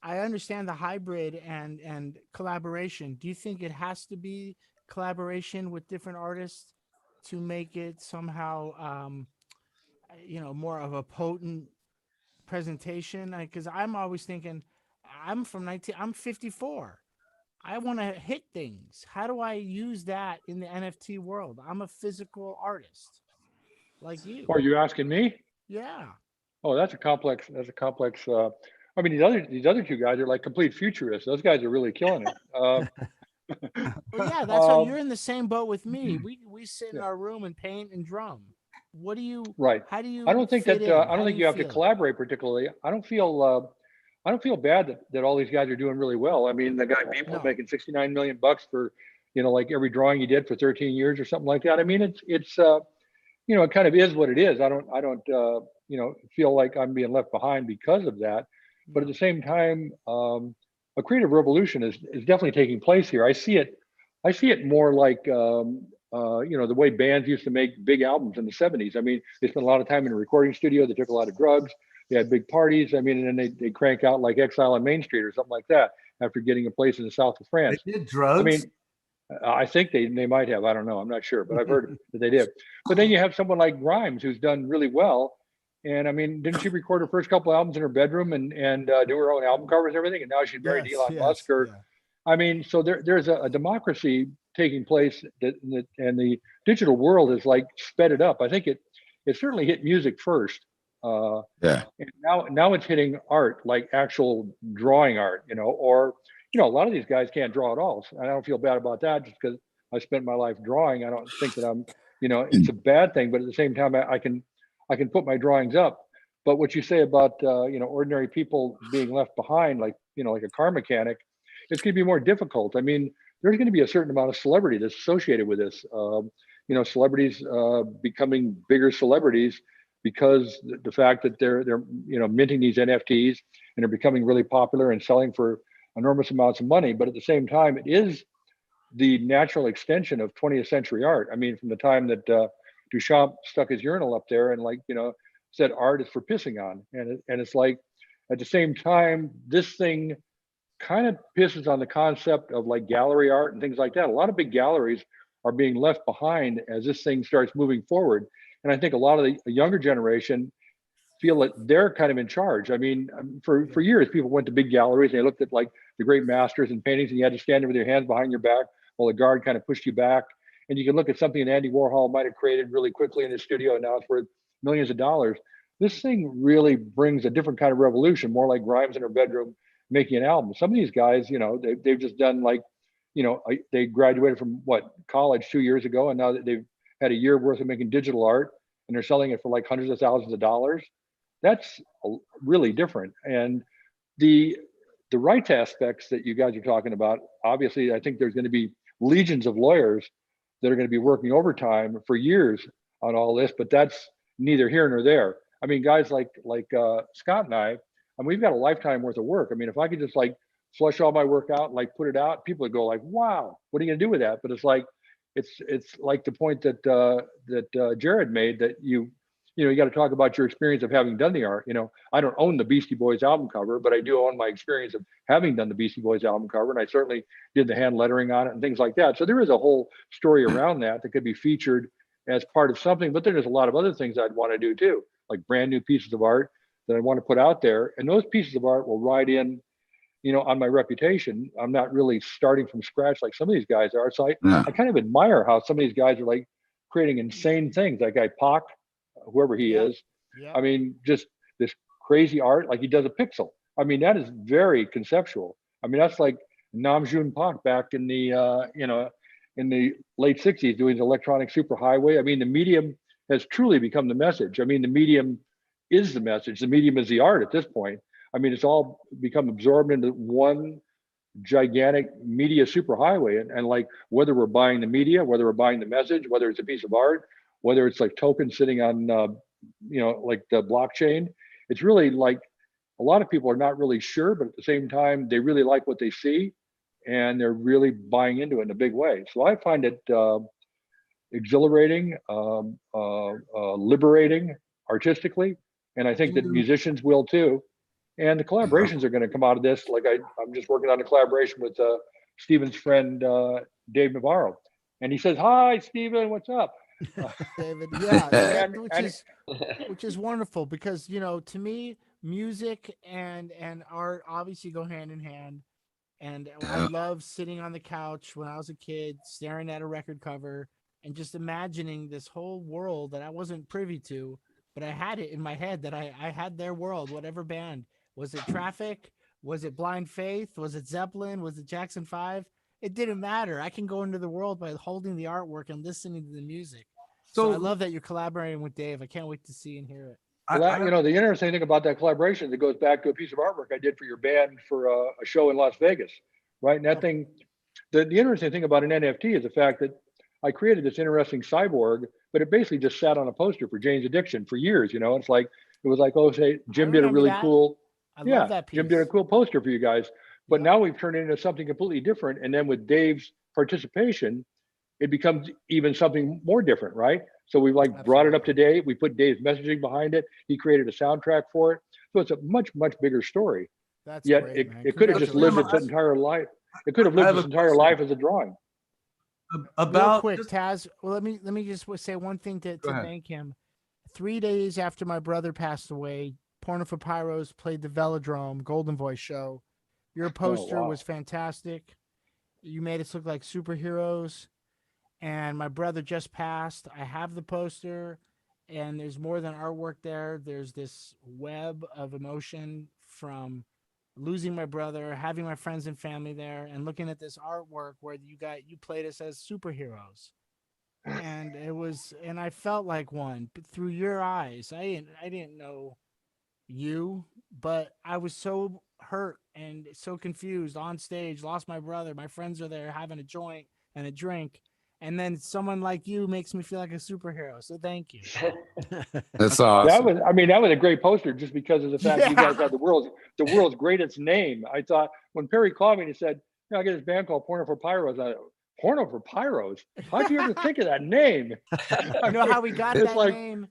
I understand the hybrid and collaboration. Do you think it has to be collaboration with different artists to make it somehow, more of a potent presentation? Because I'm always thinking, I'm 54. I want to hit things. How do I use that in the NFT world? I'm a physical artist like you. Are you asking me? Yeah. Oh, that's a complex. That's a complex. I mean, these other two guys are like complete futurists. Those guys are really killing it. Well, yeah, that's why you're Um, in the same boat with me. We sit in yeah, our room and paint and drum. What do you? right. How do you fit in? I don't How do think you you have to feel it? collaborate particularly. I don't feel bad that all these guys are doing really well. I mean, the guy people No. making 69 million bucks for, like every drawing he did for 13 years or something like that. I mean, it's it kind of is what it is. I don't feel like I'm being left behind because of that. But at No. the same time, a creative revolution is definitely taking place here. I see it more like the way bands used to make big albums in the 70s. I mean, they spent a lot of time in a recording studio. They took a lot of drugs. They had big parties. I mean, and then they crank out like Exile on Main Street or something like that after getting a place in the south of They France. did I drugs. mean, I think they might have. I don't know. I'm not sure, but I've heard that they did. But then you have someone like Grimes who's done really well. And I mean, didn't she record her first couple albums in her bedroom and do her own album covers and everything? And now she's married to Yes. Elon Yes. Musk. Or Yeah. I mean, so there's a democracy taking place and the digital world has like sped it up. I think it certainly hit music first. Yeah. And now it's hitting art, like actual drawing art, or a lot of these guys can't draw at all. So I don't feel bad about that just because I spent my life drawing. I don't think that it's a bad thing, but at the same time, I can put my drawings up. But what you say about ordinary people being left behind, like a car mechanic, it's going to be more difficult. I mean, there's going to be a certain amount of celebrity that's associated with this. Celebrities becoming bigger celebrities because the fact that they're minting these NFTs and they're becoming really popular and selling for enormous amounts of money. But at the same time, it is the natural extension of 20th century art. I mean, from the time that Duchamp stuck his urinal up there and said art is for pissing on, and it's like at the same time this thing kind of pisses on the concept of like gallery art and things like that. A lot of big galleries are being left behind as this thing starts moving forward. And I think a lot of the younger generation feel that they're kind of in charge. I mean, for years, people went to big galleries and they looked at like the great masters and paintings, and you had to stand there with your hands behind your back while the guard kind of pushed you back. And you can look at something that Andy Warhol might have created really quickly in his studio, and now it's worth millions of dollars. This thing really brings a different kind of revolution, more like Grimes in her bedroom making an album. Some of these guys, they've just done like, they graduated from college 2 years ago, and now that they've had a year worth of making digital art, and they're selling it for like hundreds of thousands of dollars. That's really different. And the rights aspects that you guys are talking about, obviously, I think there's going to be legions of lawyers that are going to be working overtime for years on all this, but that's neither here nor there. I mean, guys like Scott and I mean, we've got a lifetime worth of work. I mean, if I could just like flush all my work out and like put it out, people would go like, wow, what are you gonna do with that? But it's like the point that Jared made, that you got to talk about your experience of having done the art. I don't own the Beastie Boys album cover, but I do own my experience of having done the Beastie Boys album cover, and I certainly did the hand lettering on it and things like that. So there is a whole story around that could be featured as part of something. But there's a lot of other things I'd want to do too, like brand new pieces of art that I want to put out there, and those pieces of art will ride in on my reputation. I'm not really starting from scratch like some of these guys are. So Yeah. I kind of admire how some of these guys are like creating insane things. That guy Pac, whoever he Yep. is, Yep. I mean, just this crazy art, like he does a pixel. I mean, that is very conceptual. I mean, that's like Nam June Pac back in the in the late 60s doing the electronic superhighway. I mean, the medium has truly become the message. I mean, the medium is the message. The medium is the art at this point. I mean, it's all become absorbed into one gigantic media superhighway. And like, whether we're buying the media, whether we're buying the message, whether it's a piece of art, whether it's like tokens sitting on, like the blockchain, it's really like a lot of people are not really sure, but at the same time, they really like what they see and they're really buying into it in a big way. So I find it exhilarating, liberating artistically. And I think that musicians will too. And the collaborations are going to come out of this. Like I'm just working on a collaboration with Steven's friend, Dave Navarro. And he says, hi, Steven, what's up? David, yeah, And which is wonderful, because to me, music and art obviously go hand in hand. And I love sitting on the couch when I was a kid, staring at a record cover and just imagining this whole world that I wasn't privy to but I had it in my head that I had their world, whatever band. Was it Traffic? Was it Blind Faith? Was it Zeppelin? Was it Jackson 5? It didn't matter. I can go into the world by holding the artwork and listening to the music. So I So love that you're collaborating with Dave. I can't wait to see and hear it. Well, that, you know, the interesting thing about that collaboration, that goes back to a piece of artwork I did for your band for a show in Las Vegas, right? And that thing, the interesting thing about an NFT is the fact that I created this interesting cyborg, but it basically just sat on a poster for Jane's Addiction for years. You know, it's like, it was like, oh, say Jim did a remember really that. cool, I yeah, love that piece. Jim did a cool poster for you guys. But Yep. now we've turned it into something completely different. And then with Dave's participation, it becomes even something more different, right? So we like brought it up to date. We put Dave's messaging behind it. He created a soundtrack for it. So it's a much, much bigger story. That's Yet great, man. it could have just lived its Congratulations. entire life. It could have I lived have its a entire question. life as a drawing. about Real quick, Taz. Well, let me just say one thing to ahead. thank him. 3 days after my brother passed away, Porno for Pyros played the Velodrome Golden Voice show. Your poster wow. was fantastic. You made us look like superheroes. And my brother just passed. I have the poster, and there's more than artwork there. There's this web of emotion from losing my brother, having my friends and family there, and looking at this artwork where you played us as superheroes. And I felt like one, but through your eyes. I didn't know you, but I was so hurt and so confused on stage, lost my brother. My friends are there having a joint and a drink. And then someone like you makes me feel like a superhero. So thank you. That's That awesome. was, I mean, that was a great poster just because of the fact you guys Yeah. had the world's greatest name. I thought when Perry called me and he said, you know, I got this band called Porno for Pyros. Porno for Pyros? How'd you ever think of that name? You know how we got It's that like, name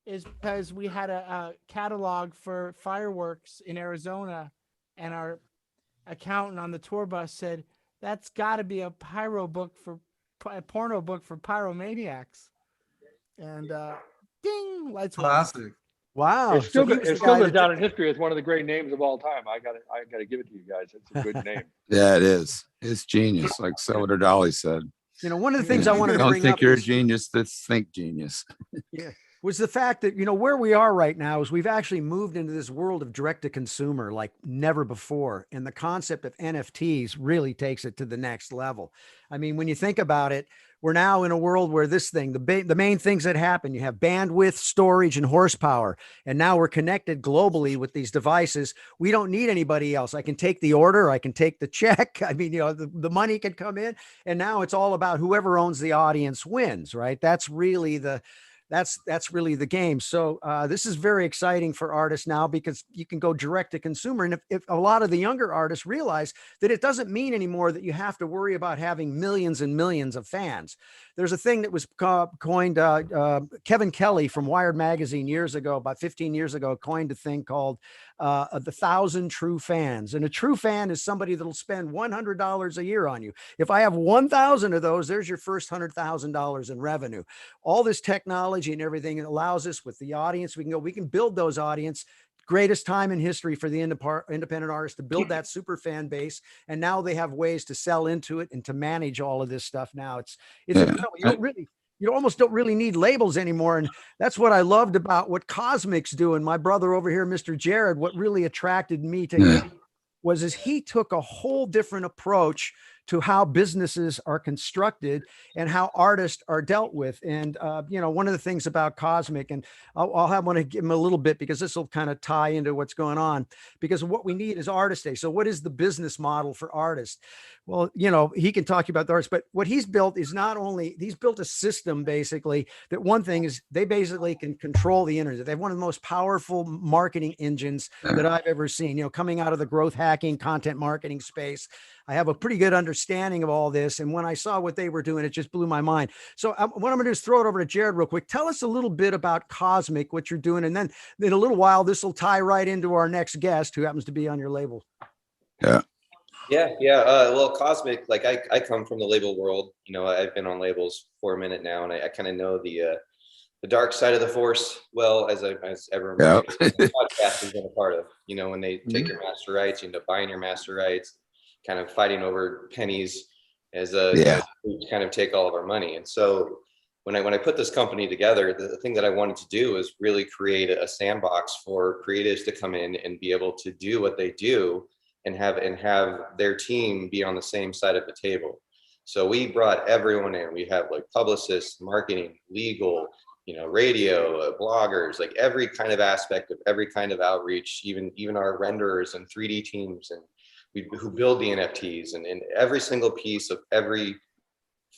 is because we had a catalog for fireworks in Arizona, and our accountant on the tour bus said, that's got to be a porno book for pyromaniacs. And ding, lights went off. classic. Wow. it still, So he was it the still guy goes that down did in history as one of the great names of all time. I gotta give it to you guys. It's a good name. Yeah, it is. It's genius, like Salvador Dali said. You know, one of the things I wanted to Don't bring think up you're a is, genius. Think genius. was the fact that, you know, where we are right now is we've actually moved into this world of direct to consumer like never before. And the concept of NFTs really takes it to the next level. I mean, when you think about it, we're now in a world where this thing, the main things that happen, you have bandwidth, storage, and horsepower. And now we're connected globally with these devices. We don't need anybody else. I can take the order. I can take the check. I mean, you know, the money can come in. And now it's all about whoever owns the audience wins, right? That's really the game. So this is very exciting for artists now because you can go direct to consumer. And if a lot of the younger artists realize that it doesn't mean anymore that you have to worry about having millions and millions of fans. There's a thing that was coined, Kevin Kelly from Wired Magazine years ago, about 15 years ago, coined a thing called the 1,000 true fans. And a true fan is somebody that'll spend $100 a year on you. If I have 1,000 of those, there's your first $100,000 in revenue. All this technology and everything allows us with the audience. We can build those audience. Greatest time in history for the independent artists to build that super fan base. And now they have ways to sell into it and to manage all of this stuff. Now it's you almost don't really need labels anymore. And that's what I loved about what Cosmic's doing. My brother over here, Mr. Jared, what really attracted me to him was he took a whole different approach to how businesses are constructed and how artists are dealt with. And, you know, one of the things about Cosmic, and I'll want to give him a little bit because this will kind of tie into what's going on, because what we need is Artist Day. So what is the business model for artists? Well, you know, he can talk about the artists, but what he's built is not only, he's built a system basically that one thing is they basically can control the internet. They have one of the most powerful marketing engines that I've ever seen, you know, coming out of the growth hacking content marketing space. I have a pretty good understanding of all this. And when I saw what they were doing, it just blew my mind. So what I'm going to do is throw it over to Jared real quick. Tell us a little bit about Cosmic, what you're doing. And then in a little while, this will tie right into our next guest who happens to be on your label. Yeah. Well, Cosmic, like I come from the label world. You know, I've been on labels for a minute now, and I kind of know the dark side of the force well as everyone podcast has been a part of. You know, when they take your master rights, you end up buying your master rights, kind of fighting over pennies as to kind of take all of our money. And so when I put this company together, the thing that I wanted to do is really create a sandbox for creatives to come in and be able to do what they do and have their team be on the same side of the table. So we brought everyone in. We have like publicists, marketing, legal, radio, bloggers, like every kind of aspect of every kind of outreach, even our renderers and 3D teams and who build the NFTs, and every single piece of everything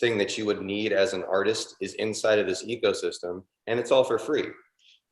that you would need as an artist is inside of this ecosystem, and it's all for free.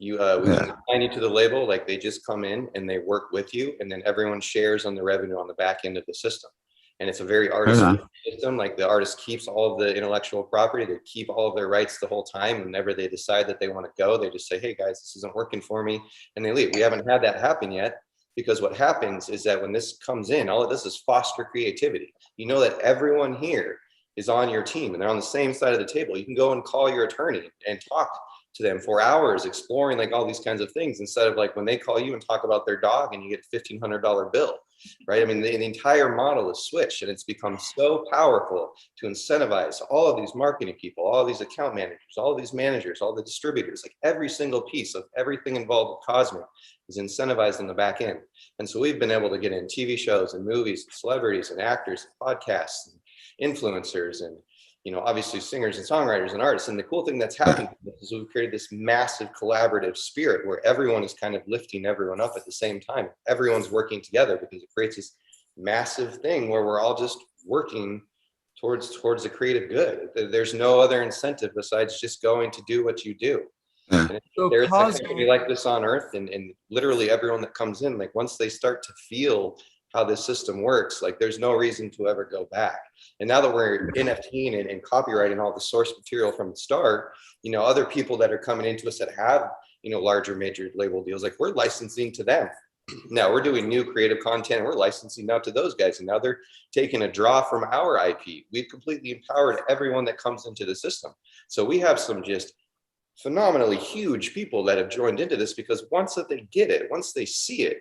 We assign you to the label, like they just come in and they work with you, and then everyone shares on the revenue on the back end of the system. And it's a very artist system. Like the artist keeps all of the intellectual property, they keep all of their rights the whole time. Whenever they decide that they want to go, they just say, hey guys, this isn't working for me, and they leave. We haven't had that happen yet, because what happens is that when this comes in, all of this is foster creativity. You know that everyone here is on your team and they're on the same side of the table. You can go and call your attorney and talk to them for hours, exploring like all these kinds of things, instead of like when they call you and talk about their dog and you get a $1,500 bill, right? I mean, the entire model is switched, and it's become so powerful to incentivize all of these marketing people, all of these account managers, all of these managers, all the distributors, like every single piece of everything involved with Cosmic is incentivized on the back end. And so we've been able to get in TV shows and movies, and celebrities and actors, and podcasts, and influencers, and obviously singers and songwriters and artists. And the cool thing that's happened is we've created this massive collaborative spirit where everyone is kind of lifting everyone up at the same time. Everyone's working together, because it creates this massive thing where we're all just working towards a creative good. There's no other incentive besides just going to do what you do. And there's a company like this on Earth, and literally everyone that comes in, like once they start to feel how this system works, like there's no reason to ever go back. And now that we're NFTing and copyrighting all the source material from the start, other people that are coming into us that have, larger major label deals, like we're licensing to them. Now we're doing new creative content and we're licensing out to those guys. And now they're taking a draw from our IP. We've completely empowered everyone that comes into the system. So we have some just phenomenally huge people that have joined into this, because once that they get it, once they see it,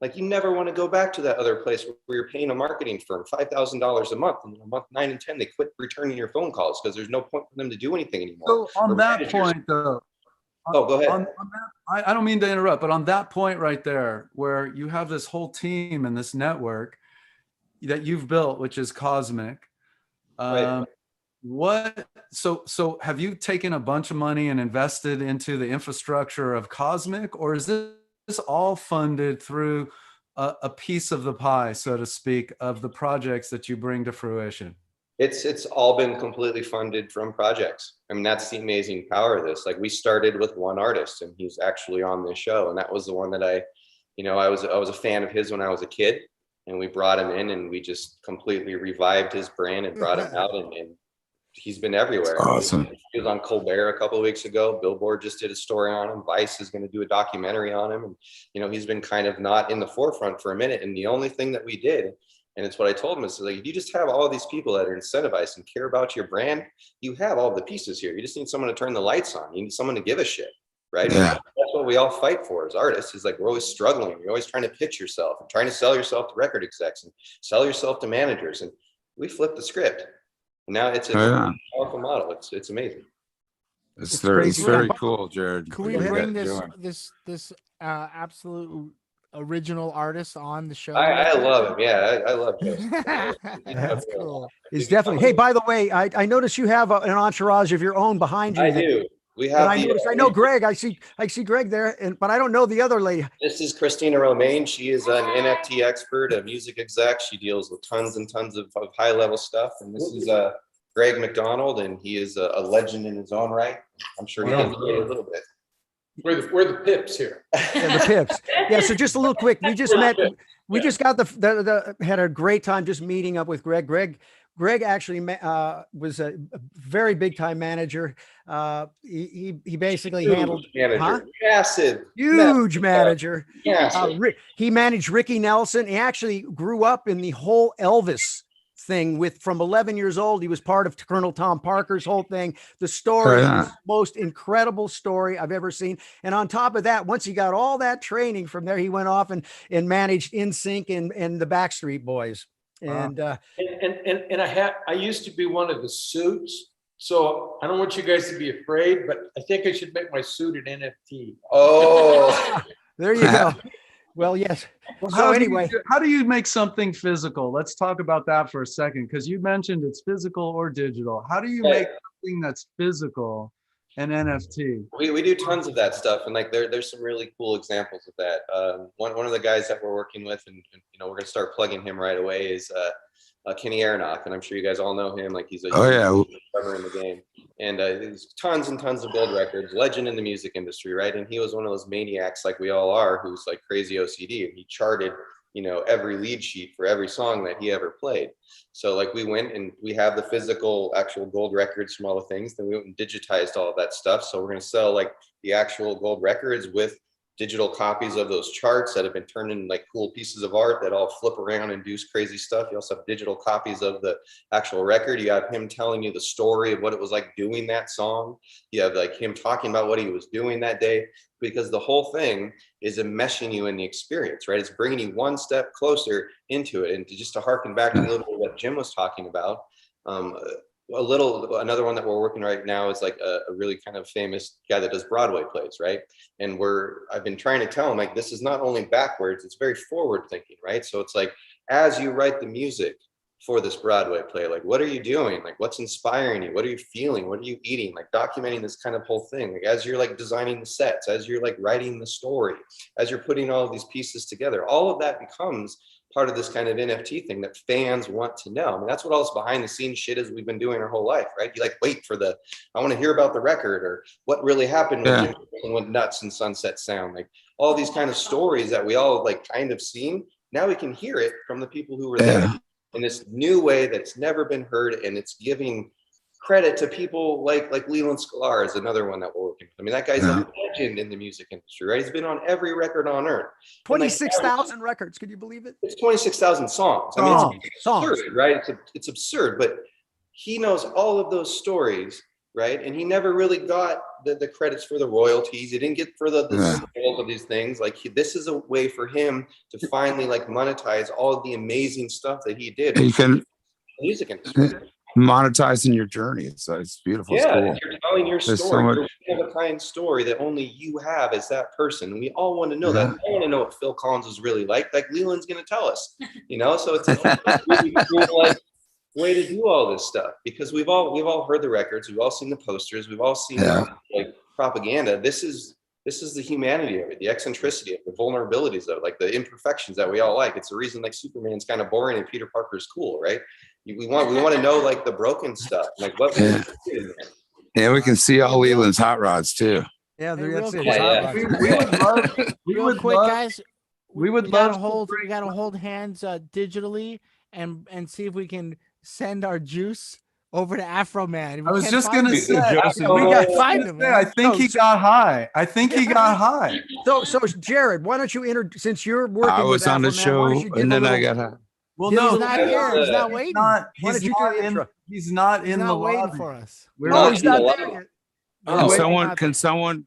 like you never want to go back to that other place where you're paying a marketing firm $5,000 a month, and on month 9 and 10 they quit returning your phone calls because there's no point for them to do anything anymore. So on that point, though, go ahead. On that, I don't mean to interrupt, but on that point right there, where you have this whole team and this network that you've built, which is Cosmic, Right. So have you taken a bunch of money and invested into the infrastructure of Cosmic, or is this all funded through a piece of the pie, so to speak, of the projects that you bring to fruition? It's all been completely funded from projects. I mean, that's the amazing power of this. Like we started with one artist, and he's actually on this show, and that was the one that I was a fan of his when I was a kid, and we brought him in and we just completely revived his brand and brought him out, and he's been everywhere. Awesome. He was on Colbert a couple of weeks ago. Billboard just did a story on him. Vice is going to do a documentary on him. And, he's been kind of not in the forefront for a minute. And the only thing that we did, and it's what I told him, is like, if you just have all these people that are incentivized and care about your brand, you have all the pieces here. You just need someone to turn the lights on. You need someone to give a shit, right? Yeah. That's what we all fight for as artists, is like, we're always struggling. You're always trying to pitch yourself and trying to sell yourself to record execs and sell yourself to managers. And we flipped the script. Now it's a powerful model. It's amazing. It's very cool, Jared. Can we bring this absolute original artist on the show? I love him. Yeah, I love him. That's cool. He's definitely. Hey, by the way, I noticed you have an entourage of your own behind you. I do. We have. I know Greg. I see Greg there, but I don't know the other lady. This is Christina Romaine. She is an NFT expert, a music exec. She deals with tons and tons of high level stuff. And this is Greg McDonald, and he is a legend in his own right. I'm sure he can do a little bit. We're the pips here. Yeah, the pips. Yeah. So just a little quick. We just met. We just got had a great time just meeting up with Greg. Greg actually was a very big time manager. He basically handled huge manager. He managed Ricky Nelson. He actually grew up in the whole Elvis thing from 11 years old. He was part of Colonel Tom Parker's whole thing. The story is the most incredible story I've ever seen. And on top of that, once he got all that training from there, he went off and managed NSYNC and the Backstreet Boys. And I used to be one of the suits So I don't want you guys to be afraid, but I think I should make my suit an NFT. Oh, There you go. Well, yes. Well, So anyway, how do you make something physical? Let's talk about that for a second, because you mentioned it's physical or digital. How do you make something that's physical an NFT? we do tons of that stuff, and like there's some really cool examples of that. One of the guys that we're working with, and you know, we're gonna start plugging him right away, is Kenny Aronoff, and I'm sure you guys all know him. Like he's a drummer in the game, and there's tons and tons of gold records, legend in the music industry, right? And he was one of those maniacs, like we all are, who's like crazy OCD, and he charted, you know, every lead sheet for every song that he ever played. So like we went and we have the physical actual gold records from all the things, then we went and digitized all of that stuff. So we're going to sell like the actual gold records with digital copies of those charts that have been turned into like cool pieces of art that all flip around and do crazy stuff. You also have digital copies of the actual record. You have him telling you the story of what it was like doing that song. You have like him talking about what he was doing that day, because the whole thing is enmeshing you in the experience, right? It's bringing you one step closer into it. And to harken back to a little bit of what Jim was talking about, another one that we're working right now is like a really kind of famous guy that does Broadway plays, right? And I've been trying to tell him, like, this is not only backwards, it's very forward thinking, right? So it's like, as you write the music for this Broadway play, like, what are you doing? Like, what's inspiring you? What are you feeling? What are you eating? Like documenting this kind of whole thing, like as you're like designing the sets, as you're like writing the story, as you're putting all of these pieces together, all of that becomes part of this kind of NFT thing that fans want to know. I mean, that's what all this behind the scenes shit is we've been doing our whole life, right? You like wait for I want to hear about the record, or what really happened when Jim went nuts and Sunset Sound, like all these kind of stories that we all like kind of seen. Now we can hear it from the people who were there in this new way that's never been heard, and it's giving credit to people like Leland Sklar is another one that we're working with. I mean, that guy's a legend in the music industry, right? He's been on every record on earth. 26,000 records. Could you believe it? It's 26,000 songs. I mean, it's absurd, right? It's absurd, but he knows all of those stories, right? And he never really got the credits for the royalties. He didn't get for the sales of these things. Like this is a way for him to finally like monetize all of the amazing stuff that he did. You can music industry. Monetizing your journey. It's beautiful. Yeah, cool. you're telling your There's story. so much... You're one of a kind story that only you have as that person. And we all want to know that. We want to know what Phil Collins was really like. Like Leland's going to tell us, you know. So it's a really cool like way to do all this stuff, because we've all heard the records, we've all seen the posters, we've all seen like propaganda. This is the humanity of it, the eccentricity of it, the vulnerabilities of it, like the imperfections that we all like. It's the reason like Superman's kind of boring and Peter Parker's cool, right? We want to know like the broken stuff, like what. Yeah, we can see all Leland's hot rods too. Yeah, real quick, We would quick, love, guys. we would We love gotta hold hands digitally and see if we can send our juice over to Afro Man. I was just gonna say, we gotta find him. I think he got high. I think he got high. So Jared, why don't you since you're working I was with on the Afro Man, why don't show you give and a then I little- got high. Well, He's no, not here. He's not waiting. He's not in the waiting lobby for us. Oh, he's not there yet. Can someone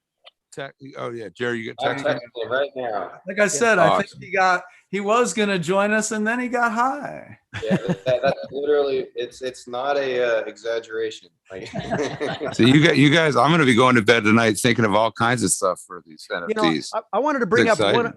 oh yeah, Jerry, you get I'm text texting him right now. Like I said, I think he was gonna join us and then he got high. Yeah, that's literally it's not a exaggeration. Like, So you guys, I'm gonna be going to bed tonight thinking of all kinds of stuff for these NFTs. I wanted to bring up exciting.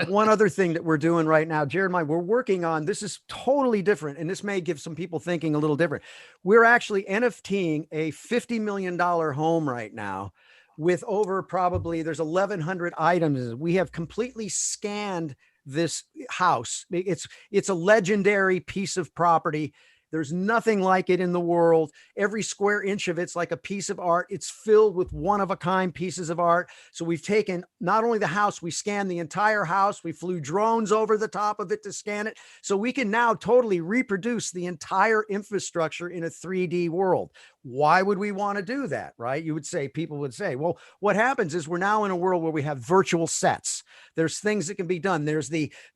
one other thing that we're doing right now, Jared and I, we're working on, this is totally different, and this may give some people thinking a little different. We're actually NFTing a $50 million home right now with over probably, there's 1,100 items. We have completely scanned this house. It's a legendary piece of property. There's nothing like it in the world. Every square inch of it's like a piece of art. It's filled with one-of-a-kind pieces of art. So we've taken not only the house, we scanned the entire house. We flew drones over the top of it to scan it. So we can now totally reproduce the entire infrastructure in a 3D world. Why would we want to do that, right? People would say, well, what happens is we're now in a world where we have virtual sets. There's things that can be done.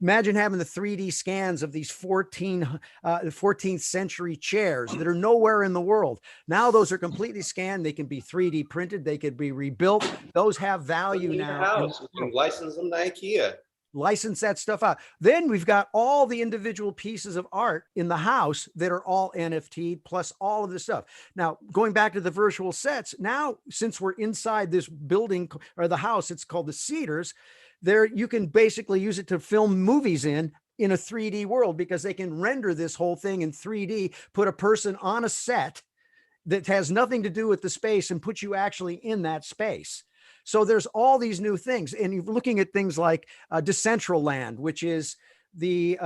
Imagine having the 3D scans of these 14th century chairs that are nowhere in the world. Now those are completely scanned. They can be 3D printed. They could be rebuilt. Those have value now. You can license them to IKEA. license that stuff out. Then we've got all the individual pieces of art in the house that are all NFT plus all of this stuff. Now, going back to the virtual sets, now, since we're inside this building or the house, it's called the Cedars, there you can basically use it to film movies in a 3D world, because they can render this whole thing in 3D, put a person on a set that has nothing to do with the space and put you actually in that space. So there's all these new things, and you're looking at things like Decentraland, which is the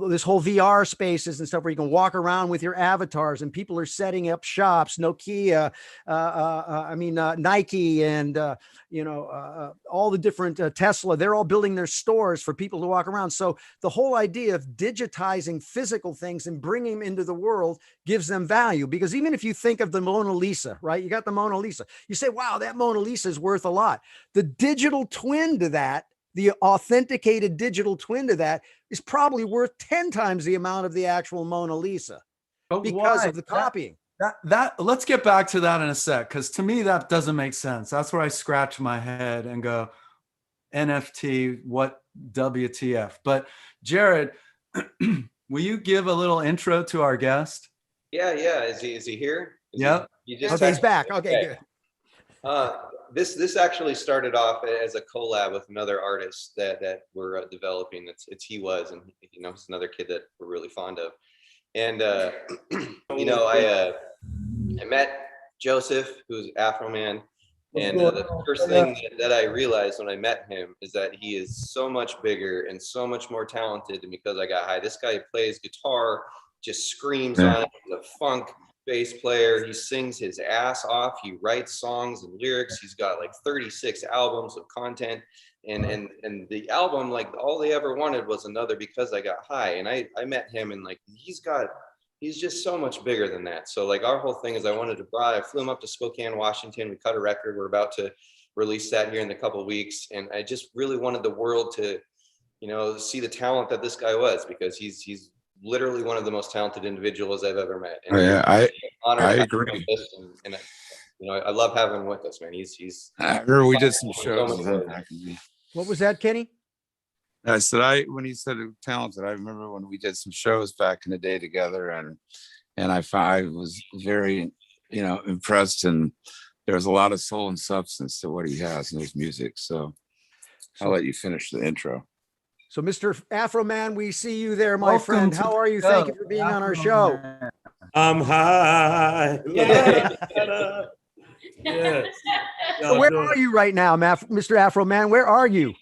this whole VR spaces and stuff where you can walk around with your avatars, and people are setting up shops. Nokia, Nike, and all the different Tesla. They're all building their stores for people to walk around. So the whole idea of digitizing physical things and bringing them into the world gives them value, because even if you think of the Mona Lisa, right? You got the Mona Lisa. You say, wow, that Mona Lisa is worth a lot. The digital twin to that, the authenticated digital twin to that, is probably worth 10 times the amount of the actual Mona Lisa, But because why? of the copying. That let's get back to that in a sec, because to me that doesn't make sense. That's where I scratch my head and go, NFT, what WTF? But Jared, will you give a little intro to our guest? Yeah. Is he here? Yep. Okay, he's back. Okay, good. This actually started off as a collab with another artist that we're developing. It's He Was, and he's another kid that we're really fond of. And I met Joseph, who's Afro Man, and the first thing that I realized when I met him is that he is so much bigger and so much more talented than Because I Got High. This guy plays guitar, just screams on it. He's a funk bass player. He sings his ass off. He writes songs and lyrics. He's got like 36 albums of content, and the album, like, all they ever wanted was another Because I Got High. And I met him, and like he's just so much bigger than that. So like our whole thing is, I flew him up to Spokane, Washington. We cut a record. We're about to release that here in a couple of weeks, and I just really wanted the world to see the talent that this guy was, because he's literally one of the most talented individuals I've ever met. And I agree. And I love having him with us, man. He's I remember we did some shows with him back in the. What was that, Kenny? I said when he said talented, I remember when we did some shows back in the day together, and I was very impressed, and there was a lot of soul and substance to what he has in his music. So I'll let you finish the intro. So, Mr. Afro Man, we see you there, my Welcome friend. to How the are you? show, Thank you for being on our show. I'm high. Yes. So where are you right now, Mr. Afro Man? Where are you?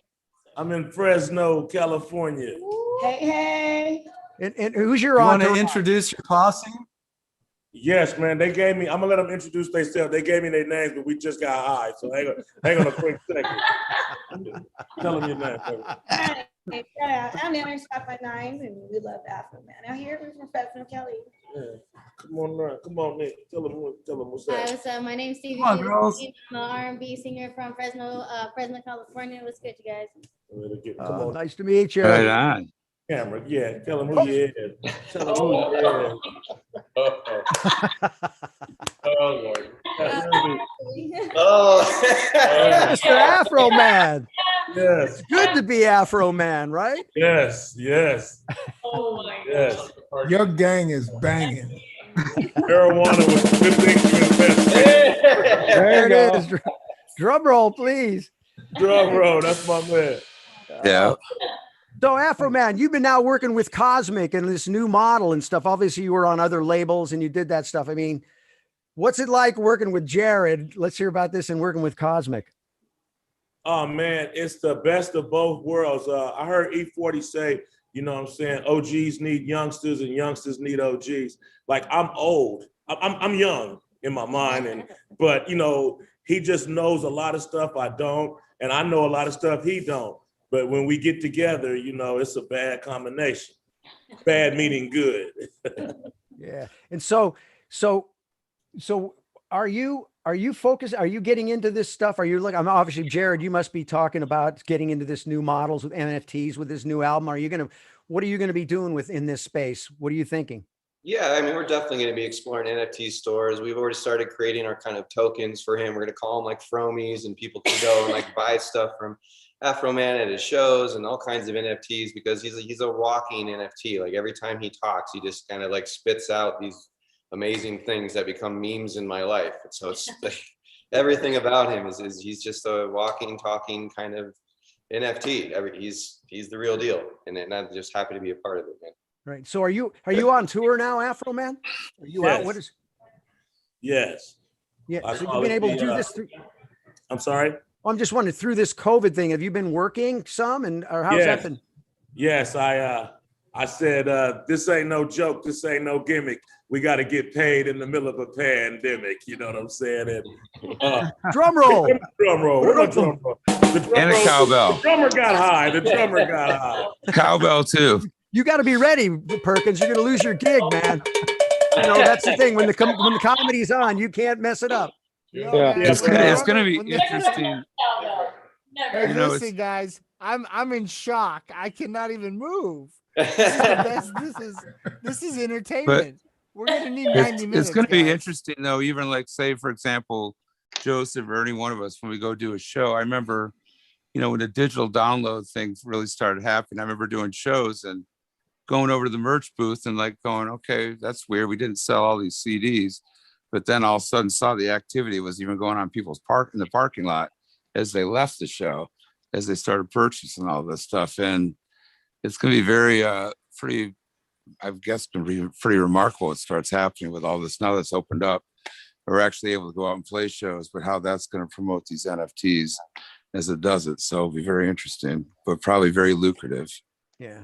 I'm in Fresno, California. Hey. And who's your You want to entourage? introduce your posse? Yes, man. They gave me, I'm gonna let them introduce themselves. They gave me their names, but we just got high. So hang on a quick second. Tell them your name, baby. Hi, I'm Aaron 559, and we love Afro Man. Out here, we're from Fresno, Cali. Yeah. Come on, Nick. Tell them what's Hi, up. what's up? My name's Stevie. Come on, girls. I'm an R&B singer from Fresno, California. What's good, you guys? Come on, Nice to meet you. Right on. camera. Yeah, tell them who you is. Tell them who you is. Oh, Lord. Oh, Mr. Afro Man. Yes, Good to be Afro Man, right? yes, yes, Oh, my yes. Your gang is banging. Marijuana was a good thing to invest in. There it is. Drum roll, please. Drum roll, that's my man. Yeah. So Afro Man, you've been now working with Cosmic and this new model and stuff. Obviously you were on other labels and you did that stuff. I mean, what's it like working with Jared? Let's hear about this and working with Cosmic. Oh man, it's the best of both worlds. I heard E40 say, you know what I'm saying, OGs need youngsters and youngsters need OGs. Like I'm old, I'm young in my mind, but you know, he just knows a lot of stuff I don't, and I know a lot of stuff he don't. But when we get together, you know, it's a bad combination. Bad meaning good. Yeah. And so are you focused? Are you getting into this stuff? Are you like, I'm obviously Jared, you must be talking about getting into this new models with NFTs with this new album. What are you going to be doing within this space? What are you thinking? Yeah, I mean, we're definitely going to be exploring NFT stores. We've already started creating our kind of tokens for him. We're going to call them like Fromies, and people can go and like buy stuff from Afro Man at his shows and all kinds of NFTs, because he's a walking NFT. Like every time he talks, he just kind of like spits out these amazing things that become memes in my life. And so it's like, everything about him is he's just a walking, talking kind of NFT. He's the real deal, and I'm just happy to be a part of it, man. Right. So are you on tour now, Afro Man? Are you out? Yes. What is? Yes. Yeah. I So call you've been it able to the, do this through. I'm sorry. I'm just wondering, through this COVID thing, have you been working some, or how's that Yes. been? Yes, I said this ain't no joke. This ain't no gimmick. We got to get paid in the middle of a pandemic. You know what I'm saying? And Drum roll. drum roll. Where my drum roll? The drum And a roll- cowbell. The drummer got high. The drummer got high. Cowbell too. You got to be ready, Perkins. You're going to lose your gig, man. You know, that's the thing. When the comedy's on, you can't mess it up. Yeah. It's gonna be interesting. Hey, You know, listen, it's- guys, I'm in shock. I cannot even move. This is the best. This is entertainment. We're gonna need 90 minutes. It's going to be guys. interesting though. Even like, say, for example, Joseph or any one of us, when we go do a show, I remember, you know, when the digital download thing really started happening, I remember doing shows and going over to the merch booth and like going, okay, that's weird. We didn't sell all these CDs, but then all of a sudden saw the activity was even going on people's in the parking lot as they left the show, as they started purchasing all this stuff. And it's going to be very, pretty, I guess, going to be pretty remarkable. It starts happening with all this now that's opened up. We're actually able to go out and play shows, but how that's going to promote these NFTs as it does it. So it'll be very interesting, but probably very lucrative. Yeah.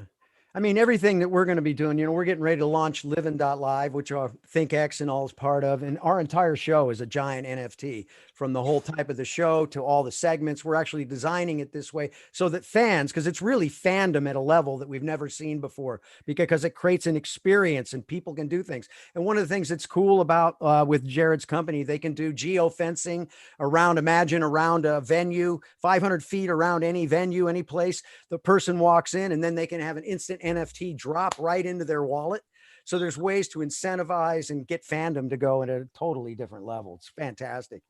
I mean, everything that we're going to be doing, you know, we're getting ready to launch Livin.live, which our ThinkX and all is part of. And our entire show is a giant NFT, from the whole type of the show to all the segments. We're actually designing it this way so that fans, because it's really fandom at a level that we've never seen before, because it creates an experience and people can do things. And one of the things that's cool about with Jared's company, they can do geofencing around a venue, 500 feet around any venue, any place. The person walks in and then they can have an instant NFT drop right into their wallet. So there's ways to incentivize and get fandom to go at a totally different level. It's fantastic.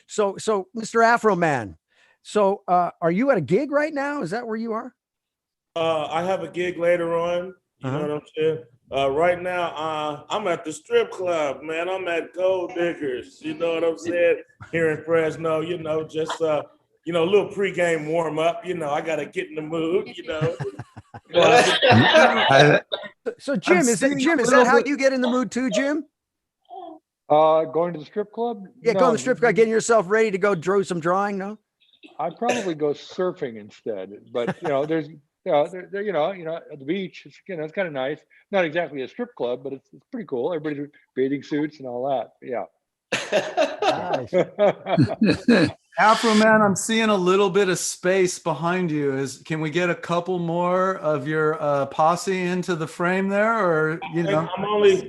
So Mr. Afro Man, so are you at a gig right now? Is that where you are? I have a gig later on. You know what I'm saying? Right now, I'm at the strip club, man. I'm at Gold Diggers. You know what I'm saying? Here in Fresno, you know, just you know, a little pregame warm up. You know, I gotta get in the mood. You know. So Jim, is that how you get in the mood too, Jim? Going to the strip club? Yeah, go to the strip club, getting yourself ready to go draw some drawing. No, I'd probably go surfing instead. But you know, there's you know, at the beach, it's, you know, it's kind of nice. Not exactly a strip club, but it's pretty cool. Everybody's in bathing suits and all that. Yeah. Afro Man, I'm seeing a little bit of space behind you. Can we get a couple more of your posse into the frame there, or you know? I'm only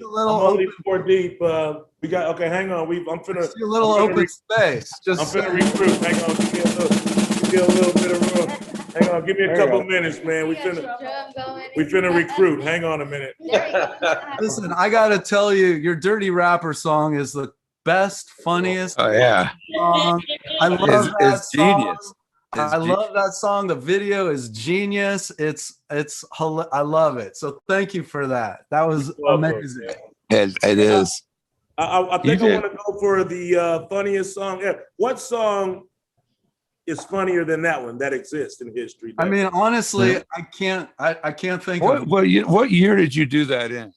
4 deep. We got hang on. I'm finna a little open space. I'm finna recruit. Hang on, give me a little bit of room. Hang on, give me a couple minutes, man. We finna recruit. Hang on a minute. Listen, I gotta tell you, your Dirty Rapper song is the best, funniest. Oh yeah, song. I love that it's song. genius. I love that song. The video is genius. I love it. So thank you for that. That was amazing. It is. I think I want to go for the funniest song. Yeah. What song is funnier than that one that exists in history? I mean, honestly, I can't think of What year did you do that in?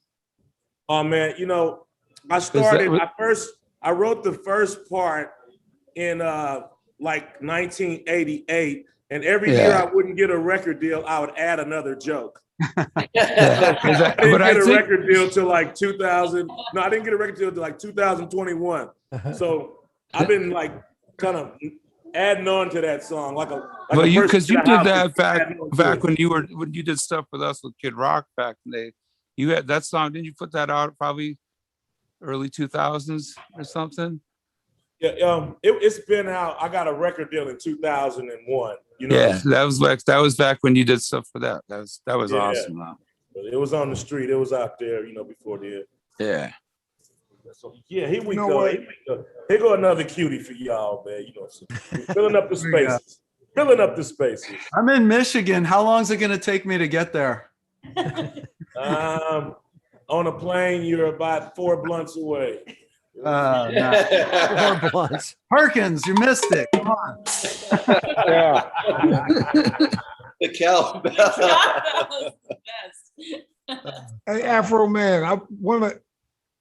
Oh man, you know, I wrote the first part in like 1988, and every year I wouldn't get a record deal, I would add another joke. I didn't get a record deal till like 2000. No, I didn't get a record deal till like 2021. So I've been like kind of adding on to that song, because you did that back when you did stuff with us with Kid Rock back in the day. You had that song, didn't you put that out probably early 2000s or something? Yeah, it's been out. I got a record deal in 2001. You know, yeah, that was back when you did stuff for that. That was awesome. Man. It was on the street. It was out there, you know, before the. Yeah. So yeah, here we You know go. what? Here go another cutie for y'all, man. You know, so we're filling up the Here we go. spaces. Filling up the spaces. I'm in Michigan. How long is it going to take me to get there? On a plane, you're about 4 blunts away. No. 4 blunts. Perkins, you missed it. Come on. Yeah. The cowbell. That was the best. Hey, Afro Man, I want to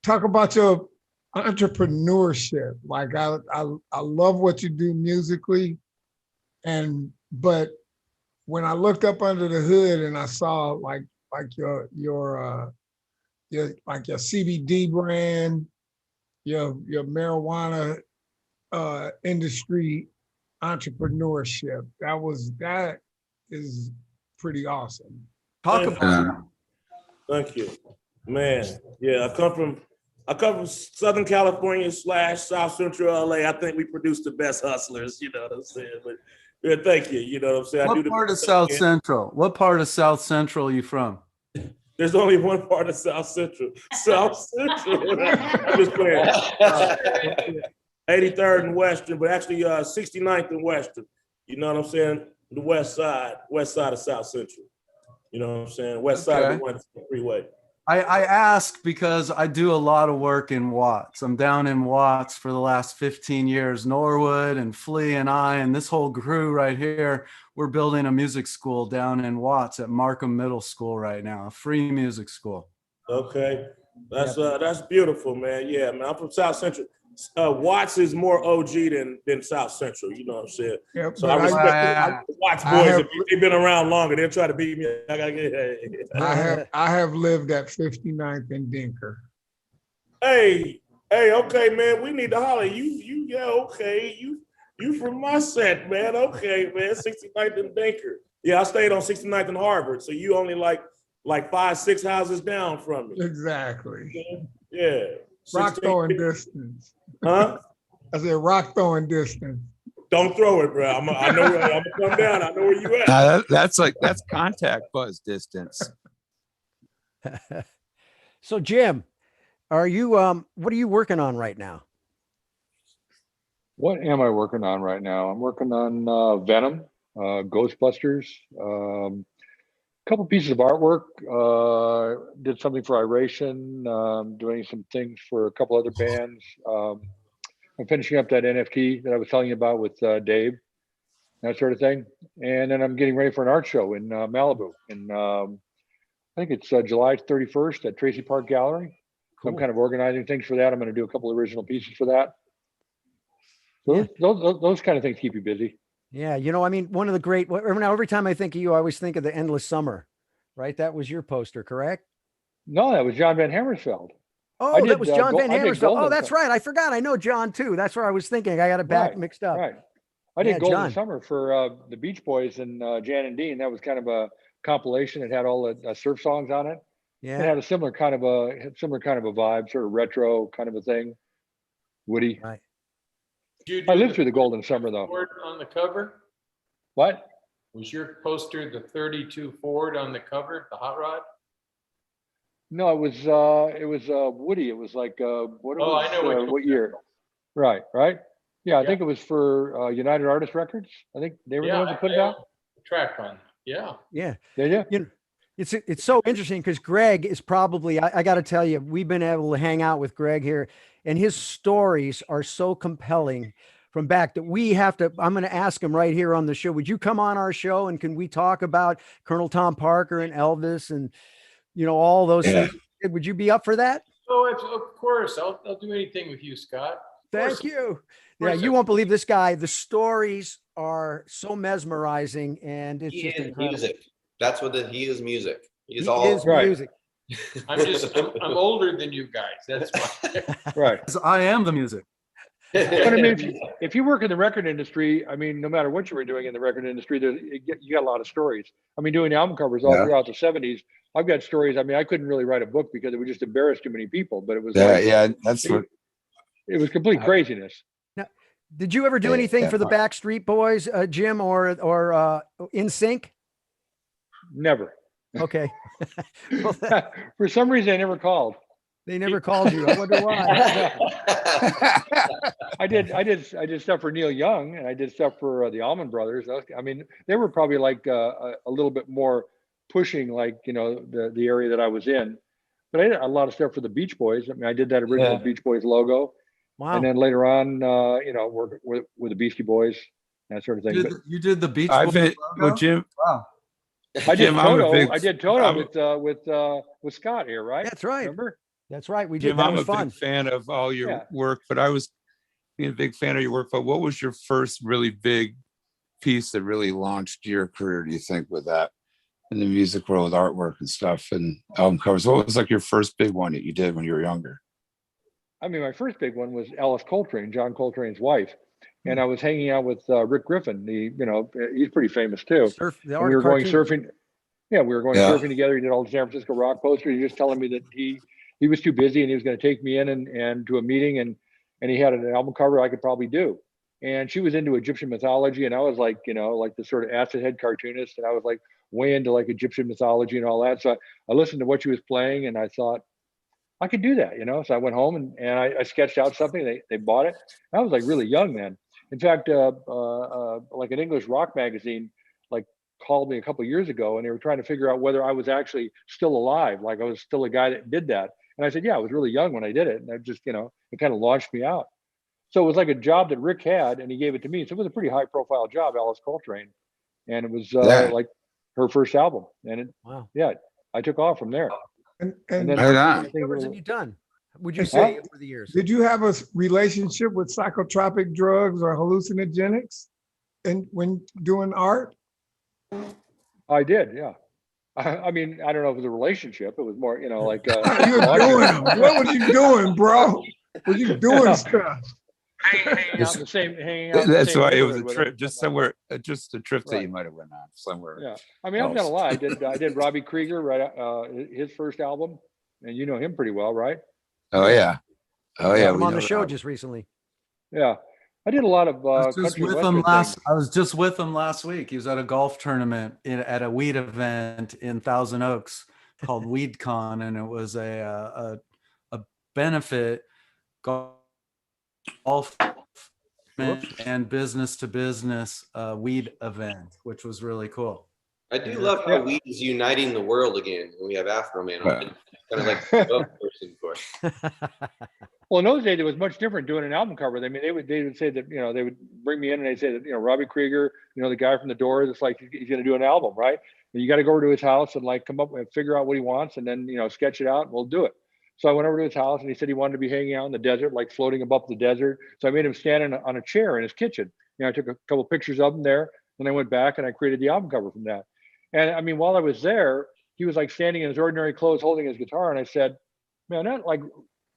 talk about your entrepreneurship. Like I love what you do musically, but when I looked up under the hood and I saw like your like your CBD brand, your marijuana industry entrepreneurship, that is pretty awesome. Talk Thank about you. Thank you, man. Yeah, I come from Southern California / South Central LA. I think we produce the best hustlers. You know what I'm saying? But yeah, thank you. You know what I'm saying? What part of South Central? What part of South Central are you from? There's only one part of South Central. South Central. I'm just playing. 83rd and Western, but actually 69th and Western. You know what I'm saying? The west side of South Central. You know what I'm saying? West side of the 1 freeway. I ask because I do a lot of work in Watts. I'm down in Watts for the last 15 years. Norwood and Flea and I and this whole crew right here, we're building a music school down in Watts at Markham Middle School right now, a free music school. Okay. That's beautiful, man. Yeah, man. I'm from South Central. Watts is more OG than South Central, you know what I'm saying? Yep, so I respect the Watts boys. If they've been around longer, they'll try to beat me. I have lived at 59th and Dinker. Hey, okay, man. We need to holler. Yeah, okay. You from my set, man. Okay, man. 69th and Dinker. Yeah, I stayed on 69th and Harvard. So you only like 5-6 houses down from me. Exactly. Yeah. Rock throwing distance. Huh? I said rock throwing distance. Don't throw it, bro. I'm gonna come down. I know where you at. That's contact buzz distance. So Jim, are you what are you working on right now? What am I working on right now? I'm working on Venom, Ghostbusters, couple pieces of artwork. Did something for Iration, doing some things for a couple other bands. I'm finishing up that NFT that I was telling you about with Dave, that sort of thing. And then I'm getting ready for an art show in Malibu. And I think it's July 31st at Tracy Park Gallery. So I'm kind of organizing things for that. I'm going to do a couple of original pieces for that. So those kind of things keep you busy. Yeah, you know, I mean, one of the great. Every time I think of you, I always think of the Endless Summer, right? That was your poster, correct? No, that was John Van Hammersveld. Oh, that was John Van Hammersveld. Oh, that's right. I forgot. I know John too. That's where I was thinking. I got it back mixed up. Right. I did Golden Summer for the Beach Boys and Jan and Dean. That was kind of a compilation. It had all the surf songs on it. Yeah. It had a similar kind of a vibe, sort of retro kind of a thing. Woody. Right. I lived through the Golden Summer though. Ford on the cover? What? Was your poster the 32 Ford on the cover, the hot rod? No, it was Woody. It was like what year? Right. Yeah, I think it was for United Artists Records. I think they were the ones that put it out. Track on. Yeah. Yeah. You know, it's so interesting because Greg is probably, I got to tell you, we've been able to hang out with Greg here, and his stories are so compelling from back that I'm going to ask him right here on the show. Would you come on our show and can we talk about Colonel Tom Parker and Elvis and, you know, all those things? Would you be up for that? Oh, of course. I'll do anything with you, Scott. Thank you. Yeah, you won't believe this guy. The stories are so mesmerizing, and it's just incredible. Music. That's what he is. Music. He is music. I'm older than you guys. That's why. Right. I am the music. But I mean, if you work in the record industry, I mean, no matter what you were doing in the record industry, you got a lot of stories. I mean, doing album covers all throughout the 70s, I've got stories. I mean, I couldn't really write a book because it would just embarrass too many people. But it was it was complete craziness. Now, did you ever do anything for the Backstreet Boys, Jim, or In Sync? Never. Okay. For some reason, I never called. They never called you. I wonder why. I did stuff for Neil Young, and I did stuff for the Allman Brothers. I mean, they were probably like a little bit more pushing, like, you know, the area that I was in. But I did a lot of stuff for the Beach Boys. I mean, I did that original Beach Boys logo, Wow. and then later on, you know, worked with the Beastie Boys, that sort of thing. But You did the Beach I've Boys been, well, logo? Jim, Wow. I did Jim, I'm a Toto. big- I did Toto I'm- with Scott here, right? That's right. Remember? That's right. We did. Jim, That I'm was a fun. big fan of all your Yeah. work, but I was being a big fan of your work. But what was your first really big piece that really launched your career, do you think, with that in the music world, with artwork and stuff and album covers? What was like your first big one that you did when you were younger? I mean, my first big one was Alice Coltrane, John Coltrane's wife. And I was hanging out with Rick Griffin. He's pretty famous too. The And we were going cartoon. surfing. Yeah, we were going surfing together. He did all the San Francisco rock posters. He was just telling me that he was too busy and he was going to take me in and to a meeting, and he had an album cover I could probably do. And she was into Egyptian mythology, and I was like, you know, like the sort of acid head cartoonist, and I was like way into like Egyptian mythology and all that. So I listened to what she was playing, and I thought I could do that, you know. So I went home and I sketched out something. They bought it. I was like really young then. In fact, like an English rock magazine, like, called me a couple of years ago, and they were trying to figure out whether I was actually still alive, like I was still a guy that did that. And I said, yeah, I was really young when I did it, and I just, you know, it kind of launched me out. So it was like a job that Rick had, and he gave it to me. So it was a pretty high-profile job, Alice Coltrane, and it was like her first album, and I took off from there. And then Right on. What have you done? Would you say over the years? did you have a relationship with psychotropic drugs or hallucinogenics and when doing art? I did, yeah. I mean, I don't know if it was a relationship. It was more, you know, like. You were doing them. What were you doing, bro? Were you doing stuff? Hanging out in the same. That's why it was a neighborhood with trip, him, just something like somewhere, just a trip that Right. you might have went on somewhere. Yeah, I mean, I've done a lot. I did Robbie Krieger, right? His first album, and you know him pretty well, right? Oh yeah. Oh yeah. I'm we on the know show that. just recently. Yeah, I did a lot of I was just country with western him last. things. I was just with him last week. He was at a golf tournament at a weed event in Thousand Oaks called WeedCon, and it was a benefit golf and business to business weed event, which was really cool. I do love how weed is uniting the world again when we have Afro Man on it. Kind of like the person for. Well, in those days, it was much different doing an album cover. I mean, they would say that, you know, they would bring me in and they'd say that, you know, Robbie Krieger, you know, the guy from the Doors, it's like he's going to do an album, right? And you got to go over to his house and like come up and figure out what he wants, and then, you know, sketch it out, and we'll do it. So I went over to his house, and he said he wanted to be hanging out in the desert, like floating above the desert. So I made him stand on a chair in his kitchen. You know, I took a couple pictures of him there, and I went back and I created the album cover from that. And I mean, while I was there, he was like standing in his ordinary clothes, holding his guitar, and I said, man,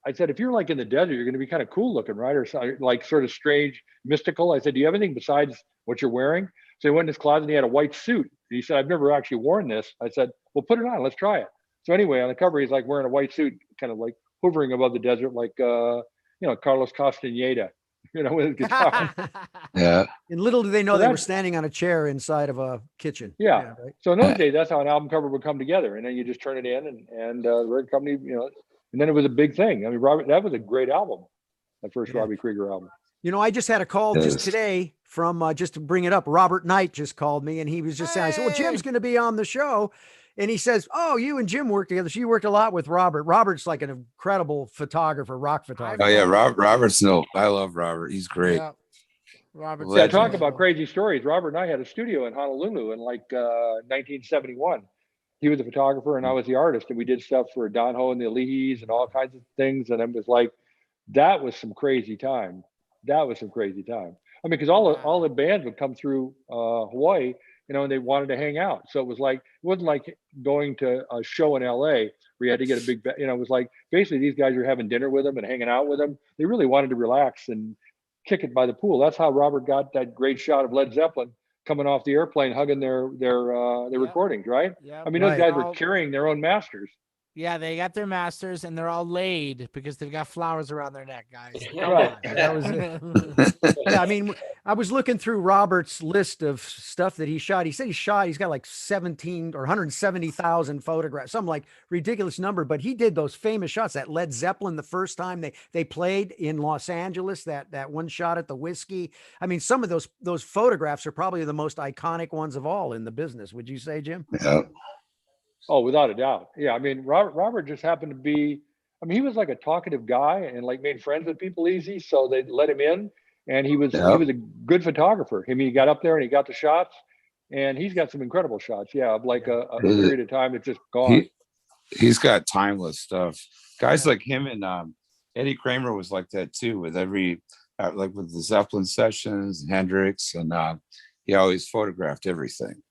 I said, if you're like in the desert, you're going to be kind of cool looking, right? Or like sort of strange, mystical. I said, do you have anything besides what you're wearing? So he went in his closet and he had a white suit. And he said, I've never actually worn this. I said, well, put it on. Let's try it. So anyway, on the cover, he's like wearing a white suit, kind of like hovering above the desert, like, you know, Carlos Castaneda, you know, with his guitar. Yeah. And little do they know So they were that's- standing on a chair inside of a kitchen. Yeah. Right. So in those days, that's how an album cover would come together. And then you just turn it in, and the record company, you know, and then it was a big thing. I mean, that was a great album, that first Robbie Krieger album. You know, I just had a call just Yes. today from, just to bring it up, Robert Knight just called me, and he was just saying, I said, well, Jim's going to be on the show. And he says, oh, you and Jim work together. So you worked a lot with Robert. Robert's like an incredible photographer, rock photographer. Oh yeah. Robert's no. I love Robert. He's great. Yeah. Robert. Yeah, talk about crazy stories. Robert and I had a studio in Honolulu in like 1971. He was the photographer and I was the artist, and we did stuff for Don Ho and the Alihis and all kinds of things. And it was like, that was some crazy time. That was some crazy time. I mean, because all the bands would come through Hawaii, you know, and they wanted to hang out. So it was like, it wasn't like going to a show in LA where you had to get a big, you know, it was like basically these guys were having dinner with them and hanging out with them. They really wanted to relax and kick it by the pool. That's how Robert got that great shot of Led Zeppelin coming off the airplane, hugging their recordings, right? Yeah. I mean, those Right. guys were carrying their own masters. Yeah, they got their masters and they're all laid because they've got flowers around their neck, guys. Right. That was it. Yeah, I mean, I was looking through Robert's list of stuff that he shot. He said he's got like 17 or 170,000 photographs, some like ridiculous number, but he did those famous shots, that Led Zeppelin, the first time they played in Los Angeles, that one shot at the Whiskey. I mean, some of those photographs are probably the most iconic ones of all in the business. Would you say, Jim? Yeah. Oh, without a doubt. Yeah. I mean, Robert just happened to be, I mean, he was like a talkative guy and like made friends with people easy. So they let him in, and he was a good photographer. I mean, he got up there and he got the shots, and he's got some incredible shots. Yeah. Of like a period of time. It's just gone. He's got timeless stuff. Guys like him and Eddie Kramer was like that too, with every, like with the Zeppelin sessions, Hendrix, and he always photographed everything.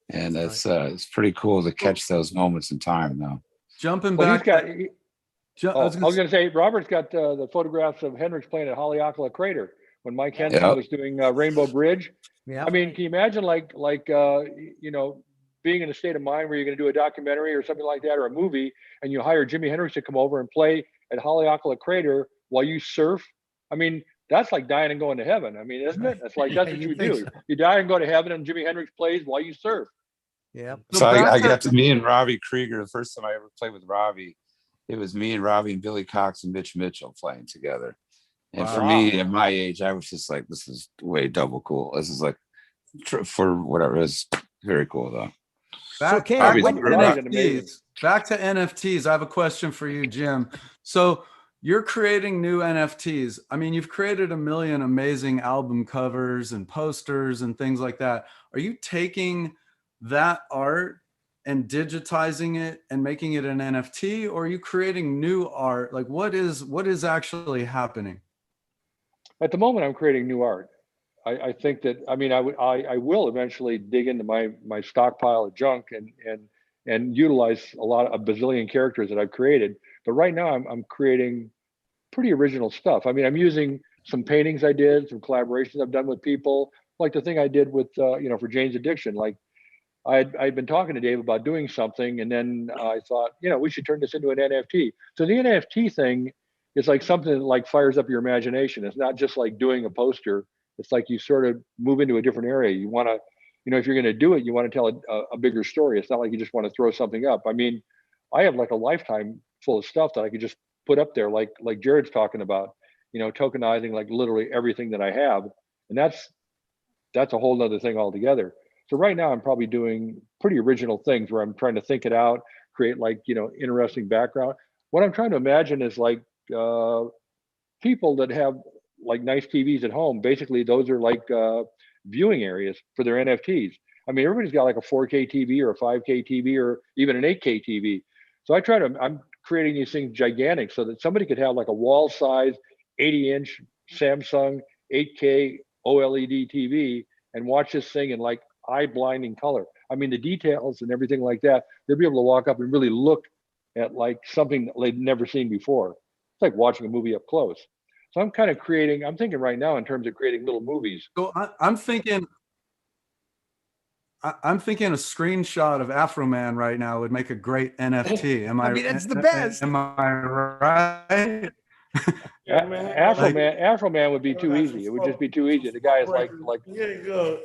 And it's pretty cool to catch those moments in time now. Jumping Well, back. I was going to say, Robert's got the photographs of Hendrix playing at Haleakala Crater when Mike Henson was doing Rainbow Bridge. Yeah. I mean, can you imagine like you know, being in a state of mind where you're going to do a documentary or something like that, or a movie, and you hire Jimi Hendrix to come over and play at Haleakala Crater while you surf? I mean, that's like dying and going to heaven. I mean, isn't it? It's like, that's what you do. So. You die and go to heaven, and Jimi Hendrix plays while you surf. Yeah. So I got to me and Robbie Krieger. The first time I ever played with Robbie, it was me and Robbie and Billy Cox and Mitch Mitchell playing together. And for me, at my age, I was just like, this is way double cool. This is like, for whatever, it's very cool though. Back to NFTs. I have a question for you, Jim. So you're creating new NFTs. I mean, you've created a million amazing album covers and posters and things like that. Are you taking that art and digitizing it and making it an NFT, or are you creating new art? Like what is actually happening? At the moment, I'm creating new art. I think that, I mean, I will eventually dig into my stockpile of junk and utilize a bazillion characters that I've created. But right now I'm creating pretty original stuff. I mean, I'm using some paintings I did, some collaborations I've done with people, like the thing I did with, you know, for Jane's Addiction. Like I'd been talking to Dave about doing something, and then I thought, you know, we should turn this into an NFT. So the NFT thing is like something that like fires up your imagination. It's not just like doing a poster. It's like you sort of move into a different area. You want to, you know, if you're going to do it, you want to tell a bigger story. It's not like you just want to throw something up. I mean, I have like a lifetime full of stuff that I could just put up there, like Jared's talking about, you know, tokenizing like literally everything that I have. And that's a whole nother thing altogether. So right now I'm probably doing pretty original things where I'm trying to think it out, create like, you know, interesting background. What I'm trying to imagine is like people that have like nice TVs at home. Basically, those are like viewing areas for their NFTs. I mean, everybody's got like a 4K TV or a 5K TV or even an 8K TV. So I'm creating these things gigantic so that somebody could have like a wall size 80-inch Samsung 8K OLED TV and watch this thing in like eye blinding color. I mean, the details and everything like that, they'll be able to walk up and really look at like something that they've never seen before. It's like watching a movie up close. So I'm thinking right now in terms of creating little movies. So I'm thinking a screenshot of Afro Man right now would make a great NFT. I mean, that's the best. Am I right? Afro Man would be too easy. It would just be too easy. The guy is like. Here you go.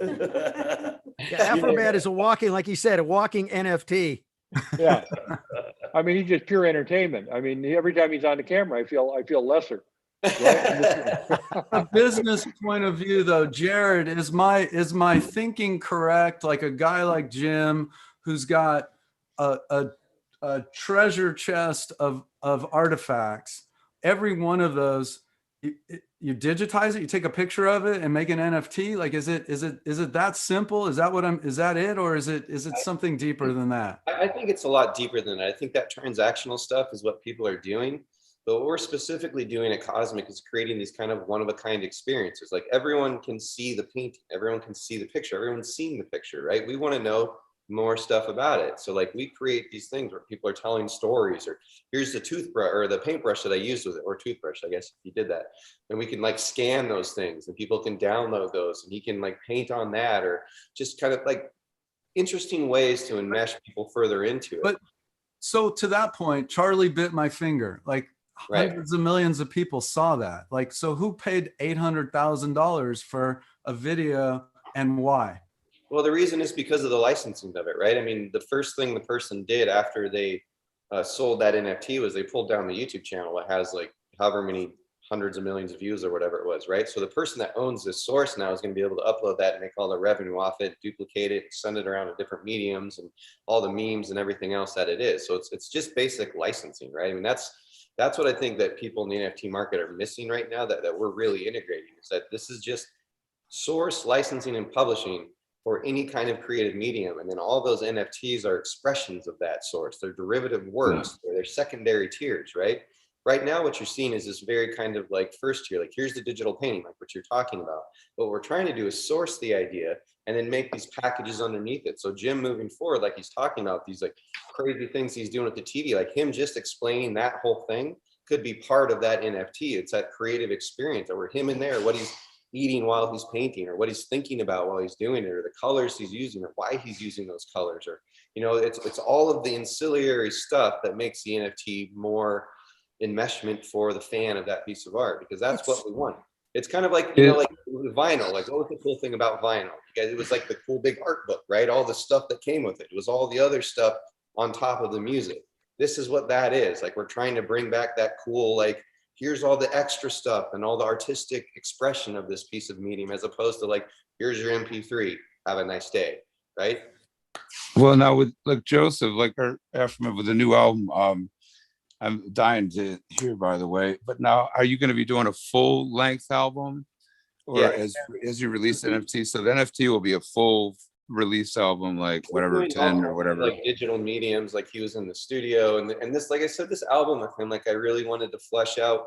Afro Man is a walking NFT. Yeah. I mean, he's just pure entertainment. I mean, every time he's on the camera, I feel lesser. Right? From a business point of view, though, Jared, is my thinking correct? Like a guy like Jim, who's got a treasure chest of artifacts. Every one of those, you digitize it, you take a picture of it, and make an NFT. Like, is it that simple? Is that it, or is it something deeper than that? I think it's a lot deeper than that. I think that transactional stuff is what people are doing. But what we're specifically doing at Cosmic is creating these kind of one-of-a-kind experiences. Like everyone can see the painting, everyone can see the picture, everyone's seeing the picture, right? We want to know more stuff about it. So like we create these things where people are telling stories, or here's the toothbrush or the paintbrush that I used with it, or toothbrush, I guess, if you did that. And we can like scan those things and people can download those and you can like paint on that, or just kind of like interesting ways to enmesh people further into it. So to that point, Charlie bit my finger. Like hundreds of millions of people saw that. Like, so who paid $800,000 for a video and why? Well, the reason is because of the licensing of it, right? I mean, the first thing the person did after they sold that NFT was they pulled down the YouTube channel. It has like however many hundreds of millions of views or whatever it was, right? So the person that owns this source now is going to be able to upload that and make all the revenue off it, duplicate it, send it around to different mediums and all the memes and everything else that it is. So it's just basic licensing, right? I mean, that's what I think that people in the NFT market are missing right now, that we're really integrating, is that this is just source licensing and publishing for any kind of creative medium. And then all those NFTs are expressions of that source. They're derivative works, or they're secondary tiers, right? Right now, what you're seeing is this very kind of like first tier, like here's the digital painting, like what you're talking about. What we're trying to do is source the idea and then make these packages underneath it. So Jim moving forward, like he's talking about these like crazy things he's doing with the TV, like him just explaining that whole thing could be part of that NFT. It's that creative experience, or him in there, what he's eating while he's painting, or what he's thinking about while he's doing it, or the colors he's using, or why he's using those colors, or, you know, it's all of the ancillary stuff that makes the NFT more enmeshment for the fan of that piece of art, because that's what we want. It's kind of like, you know, like vinyl, like what was the cool thing about vinyl? Because it was like the cool big art book, right? All the stuff that came with it. It was all the other stuff on top of the music. This is what that is. Like, we're trying to bring back that cool, like, here's all the extra stuff and all the artistic expression of this piece of medium, as opposed to like, here's your MP3, have a nice day, right? Well, now with like Joseph, like after with the new album, I'm dying to hear, by the way. But now, are you going to be doing a full length album, or as you release NFT? So the NFT will be a full release album, like whatever 10 or whatever, like digital mediums. Like he was in the studio, and this, like I said, this album with him, like I really wanted to flesh out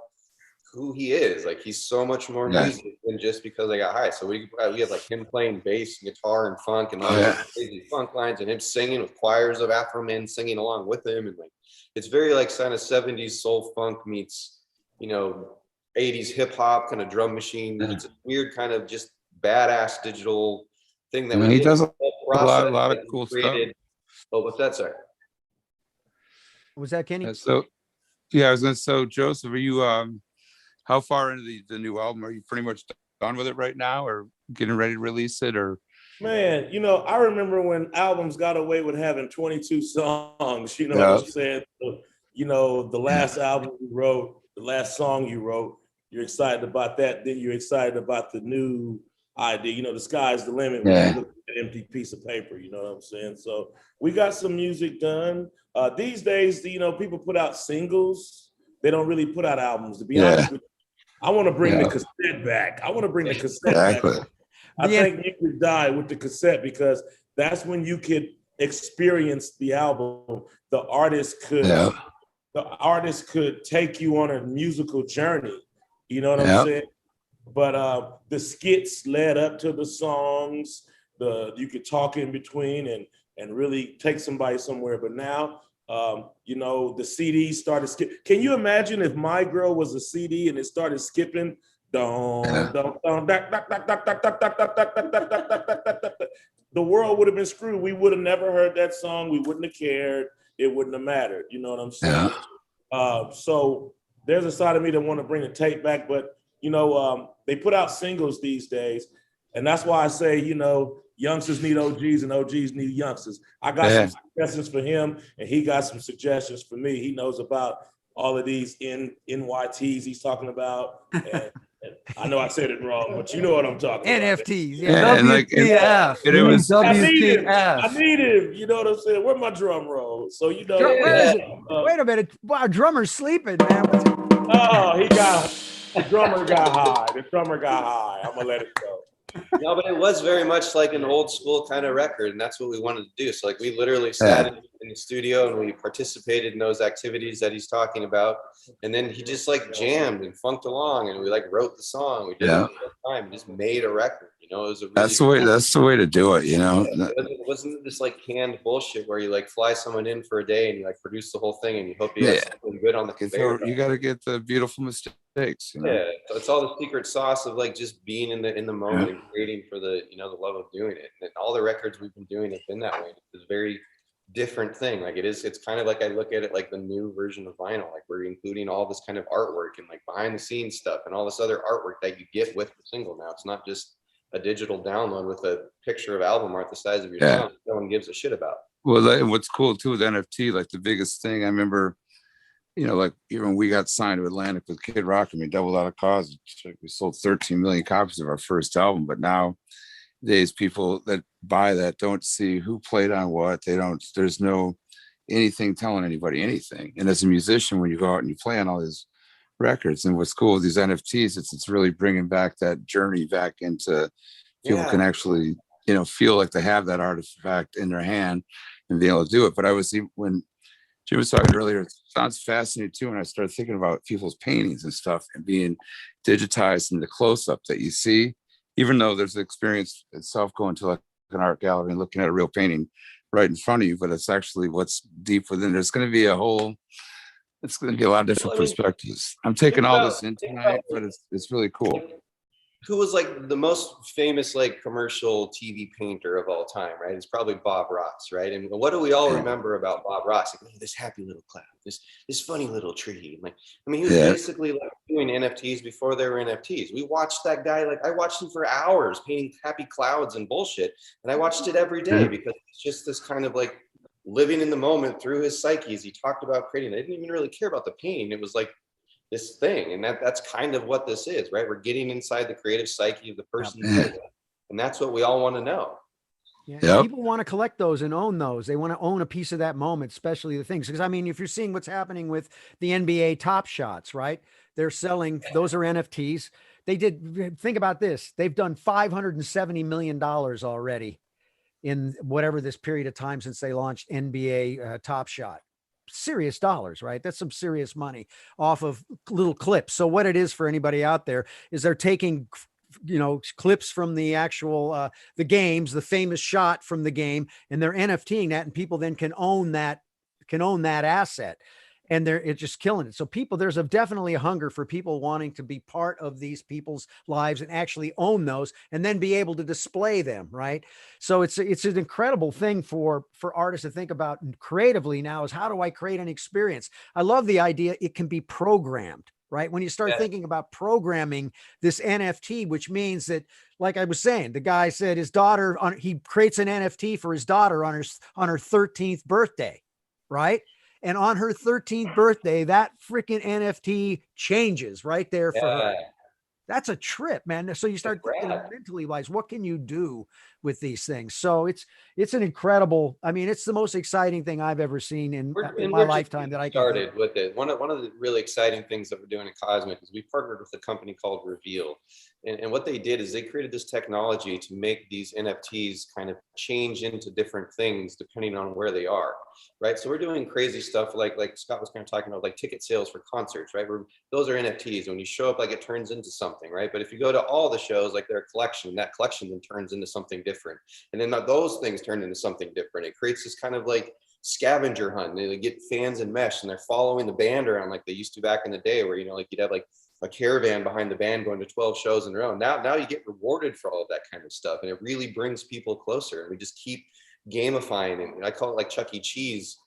who he is. Like he's so much more music than just because I got high. So we had like him playing bass, guitar, and funk, and all these crazy funk lines, and him singing with choirs of Afro men singing along with him, and like it's very like kind of 70s soul funk meets, you know, 80s hip hop kind of drum machine. It's a weird kind of just badass digital thing that he does a lot of cool stuff. Oh, what's that, sir? Was that Kenny? So yeah, I was gonna. So Joseph, are you how far into the new album? Are you pretty much done with it right now, or getting ready to release it? Or man, you know, I remember when albums got away with having 22 songs. You know what I'm saying? So, you know, the last album you wrote, the last song you wrote, you're excited about that. Then you're excited about the new idea. You know, the sky's the limit when you look at an empty piece of paper. You know what I'm saying? So we got some music done. These days, you know, people put out singles. They don't really put out albums. To be honest with you, I want to bring the cassette back. I want to bring the cassette back. I think you could die with the cassette, because that's when you could experience the album. The artist could take you on a musical journey. You know what I'm saying? But the skits led up to the songs. You could talk in between and really take somebody somewhere. But now, you know, the CDs started skip. Can you imagine if My Girl was a CD and it started skipping? The world would have been screwed. We would have never heard that song. We wouldn't have cared. It wouldn't have mattered. You know what I'm saying? So there's a side of me that want to bring the tape back, but you know, they put out singles these days, and that's why I say, you know, youngsters need OGs and OGs need youngsters. I got some suggestions for him, and he got some suggestions for me. He knows about all of these NYTs he's talking about. And I know I said it wrong, but you know what I'm talking about. NFTs, WTF. It was I need him. You know what I'm saying? Where's my drum roll? So you know. Wait a minute. Wow, drummer's sleeping, man. Oh, the drummer got high. The drummer got high. I'm gonna let it go. No, but it was very much like an old school kind of record, and that's what we wanted to do. So like we literally sat in the studio and we participated in those activities that he's talking about, and then he just like jammed and funked along, and we like wrote the song. We did it all the time. We just made a record. You know, it was a really that's the way to do it. You know, it wasn't this like canned bullshit where you like fly someone in for a day and you like produce the whole thing and you hope you have something good on the conveyor. So you got to get the beautiful mistakes. You know? Yeah, so it's all the secret sauce of like just being in the moment and creating for the, you know, the love of doing it. And all the records we've been doing have been that way. It's very different thing. Like it's kind of like, I look at it like the new version of vinyl. Like we're including all this kind of artwork and like behind the scenes stuff and all this other artwork that you get with the single. Now it's not just a digital download with a picture of album art the size of your thumb. No one gives a shit about. Well, and what's cool too with NFT, like the biggest thing I remember, like even we got signed to Atlantic with Kid Rock and we doubled out of cause. We sold 13 million copies of our first album, but nowadays people that buy that don't see who played on what. There's no anything telling anybody anything. And as a musician, when you go out and you play on all these records, and what's cool with these NFTs, it's really bringing back that journey back into people can actually, feel like they have that artifact in their hand and be able to do it. But when Jim was talking earlier, it sounds fascinating too. And I started thinking about people's paintings and stuff and being digitized in the close-up that you see, even though there's the experience itself going to like an art gallery and looking at a real painting right in front of you, but it's actually what's deep within. There's going to be a lot of different perspectives. I'm taking all this in tonight, but it's really cool. Who was like the most famous like commercial TV painter of all time, right? It's probably Bob Ross, right? And what do we all remember about Bob Ross? Like, this happy little cloud, this funny little tree. Like, I mean, he was basically like doing NFTs before there were NFTs. We watched that guy, like I watched him for hours painting happy clouds and bullshit. And I watched it every day because it's just this kind of like living in the moment through his psyche as he talked about creating. I didn't even really care about the painting. It was like this thing, and that's kind of what this is, right? We're getting inside the creative psyche of the person, and that's what we all want to know. People want to collect those and own those. They want to own a piece of that moment, especially the things. Because I mean, if you're seeing what's happening with the NBA Top Shots, right? They're selling, those are NFTs. Think about this. They've done $570 million already in whatever this period of time since they launched NBA Top Shot. Serious dollars, right? That's some serious money off of little clips. So what it is for anybody out there is they're taking, clips from the actual, the games, the famous shot from the game, and they're NFTing that, and people then can own that asset. And it's just killing it. So there's definitely a hunger for people wanting to be part of these people's lives and actually own those and then be able to display them. Right. So it's an incredible thing for artists to think about creatively now is how do I create an experience? I love the idea. It can be programmed, right? When you start thinking about programming this NFT, which means that, like I was saying, the guy said his daughter, he creates an NFT for his daughter on her 13th birthday. Right. And on her 13th birthday, that freaking NFT changes right there for her. That's a trip, man. So you start thinking mentally wise, what can you do with these things? So it's an incredible, I mean, it's the most exciting thing I've ever seen in my lifetime that I started with it. One of the really exciting things that we're doing at Cosmic is we partnered with a company called Reveal. And what they did is they created this technology to make these NFTs kind of change into different things depending on where they are, right? So we're doing crazy stuff like Scott was kind of talking about, like ticket sales for concerts, right? Those are NFTs. When you show up, like it turns into something, right? But if you go to all the shows, like they're a collection, that collection then turns into something different. And then those things turn into something different. It creates this kind of like scavenger hunt. They get fans in mesh and they're following the band around like they used to back in the day where, like you'd have like a caravan behind the band going to 12 shows in a row. Now you get rewarded for all of that kind of stuff. And it really brings people closer. And we just keep gamifying it. And I call it like Chuck E. Cheese,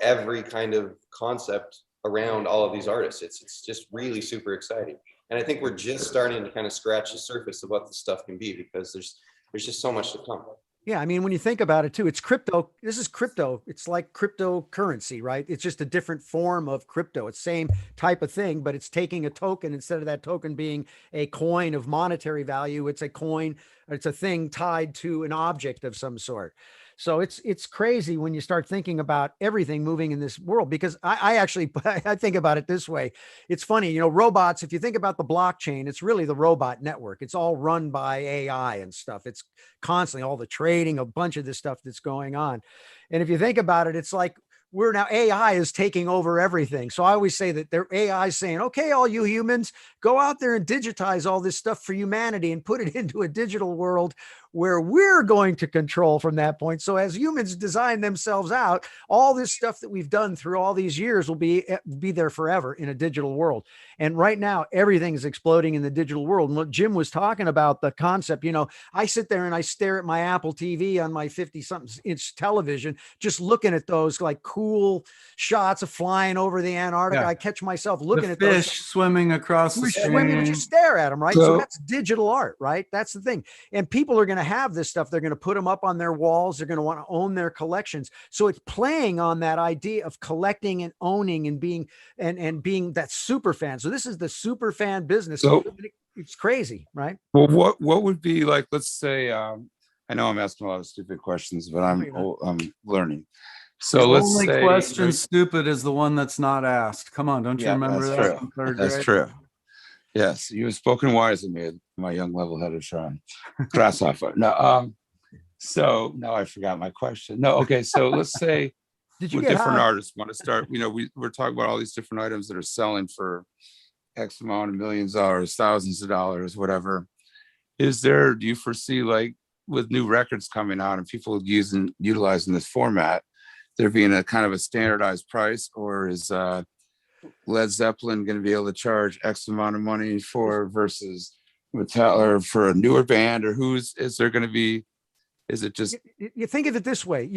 every kind of concept around all of these artists. It's just really super exciting. And I think we're just starting to kind of scratch the surface of what this stuff can be because there's just so much to come. Yeah. I mean, when you think about it too, it's crypto. This is crypto. It's like cryptocurrency, right? It's just a different form of crypto. It's same type of thing, but it's taking a token instead of that token being a coin of monetary value. It's a coin. It's a thing tied to an object of some sort. So it's crazy when you start thinking about everything moving in this world, because I think about it this way. It's funny, robots, if you think about the blockchain, it's really the robot network. It's all run by AI and stuff. It's constantly all the trading, a bunch of this stuff that's going on. And if you think about it, it's like AI is taking over everything. So I always say that their AI is saying, okay, all you humans, go out there and digitize all this stuff for humanity and put it into a digital world where we're going to control from that point. So as humans design themselves out, all this stuff that we've done through all these years will be there forever in a digital world. And right now, everything is exploding in the digital world. And what Jim was talking about, the concept, I sit there and I stare at my Apple TV on my 50-something inch television, just looking at those like cool shots of flying over the Antarctica. Yeah. I catch myself looking the at fish those. swimming across the Swimming, screen. just stare at them, right? So So- that's digital art, right? That's the thing. And people are going to have this stuff. They're going to put them up on their walls. They're going to want to own their collections. So it's playing on that idea of collecting and owning and being and being that super fan. So this is the super fan business. So- It's crazy, right? Well, what would be like? Let's say I know I'm asking a lot of stupid questions, but I'm learning. So The let's only say question stupid is the one that's not asked. Come on, don't you Yeah, remember that's that? true. in third That's grade? true. Yes, you have spoken wise of me, my young level-headed Sean. Grasshopper. No, so now I forgot my question. No, okay. So let's say Did you with get different high? artists want to start. We're talking about all these different items that are selling for X amount of millions of dollars, thousands of dollars, whatever. Do you foresee, like with new records coming out and people utilizing this format, there being a kind of a standardized price, or is Led Zeppelin going to be able to charge X amount of money versus Metallica, or for a newer band, or is there going to be? Is it just You think of it this way.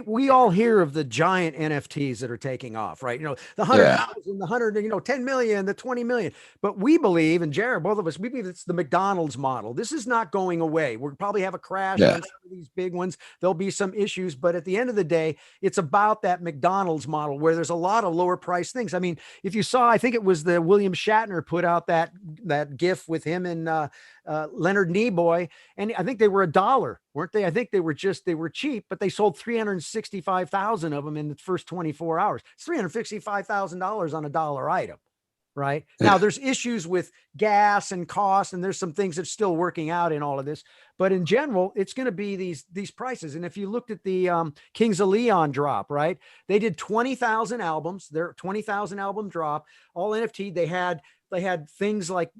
We all hear of the giant NFTs that are taking off, right? The 100,000, the 100, 10 million, the 20 million. But we believe, and Jared, both of us, we believe it's the McDonald's model. This is not going away. We'll probably have a crash on some of these big ones. There'll be some issues, but at the end of the day, it's about that McDonald's model where there's a lot of lower price things. I mean, if you saw, I think it was the William Shatner put out that GIF with him and Leonard Nimoy, and I think they were $1, weren't they? I think they were cheap, but they sold 365,000 of them in the first 24 hours. It's $365,000 on $1 item, right? Now there's issues with gas and cost, and there's some things that's still working out in all of this, but in general, it's going to be these prices. And if you looked at the Kings of Leon drop, right? They did 20,000 albums, their 20,000 album drop, all NFT. They had things like,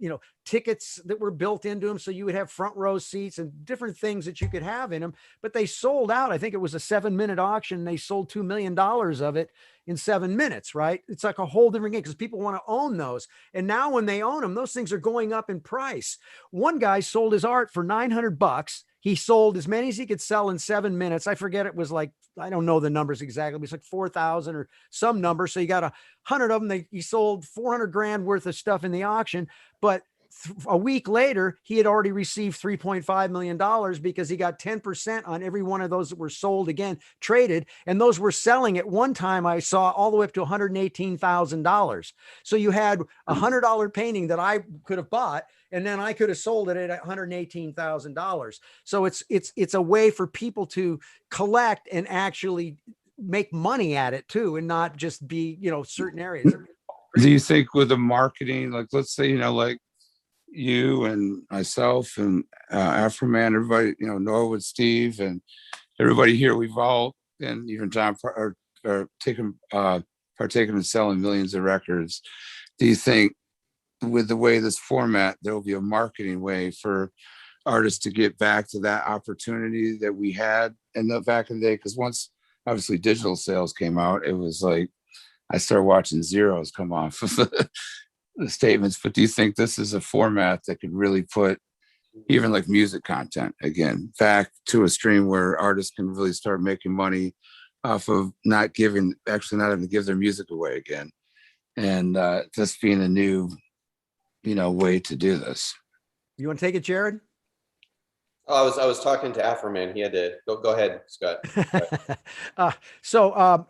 tickets that were built into them. So you would have front row seats and different things that you could have in them, but they sold out. I think it was a 7-minute auction. They sold $2 million of it in 7 minutes, right? It's like a whole different game because people want to own those. And now when they own them, those things are going up in price. One guy sold his art for $900. He sold as many as he could sell in 7 minutes. I forget, it was like, I don't know the numbers exactly. It was like 4,000 or some number. So you got 100 of them. He sold 400 grand worth of stuff in the auction, but a week later, he had already received $3.5 million because he got 10% on every one of those that were sold, again, traded. And those were selling at one time, I saw, all the way up to $118,000. So you had a $100 painting that I could have bought, and then I could have sold it at $118,000. So it's a way for people to collect and actually make money at it too, and not just be, certain areas. Do you think with the marketing, like let's say, like you and myself and Afroman, everybody, Norwood, Steve, and everybody here, we've all, and even John, are partaking in selling millions of records. Do you think with the way this format, there will be a marketing way for artists to get back to that opportunity that we had in the back in the day? Because once obviously digital sales came out, it was like I started watching zeros come off of the statements. But do you think this is a format that could really put even like music content again back to a stream where artists can really start making money off of not having to give their music away again, and just being a new way to do this? You want to take it, Jared? Oh, I was talking to Afroman. He had to go ahead, Scott.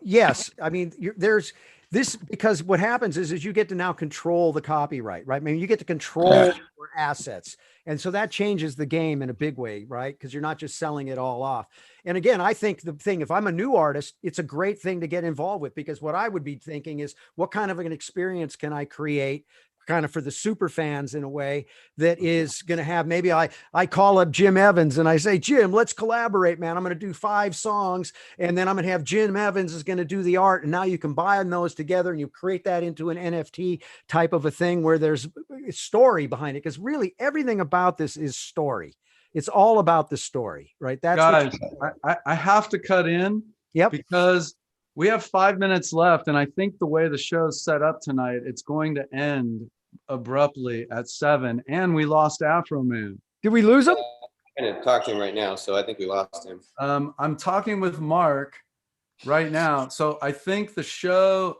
Yes, I mean, there's this, because what happens is you get to now control the copyright, right? I mean, you get to control your assets. And so that changes the game in a big way, right? Because you're not just selling it all off. And again, I think the thing, if I'm a new artist, it's a great thing to get involved with, because what I would be thinking is, what kind of an experience can I create kind of for the super fans in a way that is going to have, maybe I call up Jim Evans and I say, Jim, let's collaborate, man. I'm going to do 5 songs, and then I'm going to have Jim Evans is going to do the art. And now you combine those together and you create that into an NFT type of a thing where there's a story behind it. Because really everything about this is story. It's all about the story, right? That's Guys, what I have to cut in. Yep. Because we have 5 minutes left, and I think the way the show's set up tonight, it's going to end abruptly at 7. And we lost Afro Man. Did we lose him? I'm going to talk to him right now, so I think we lost him. I'm talking with Mark right now. So I think the show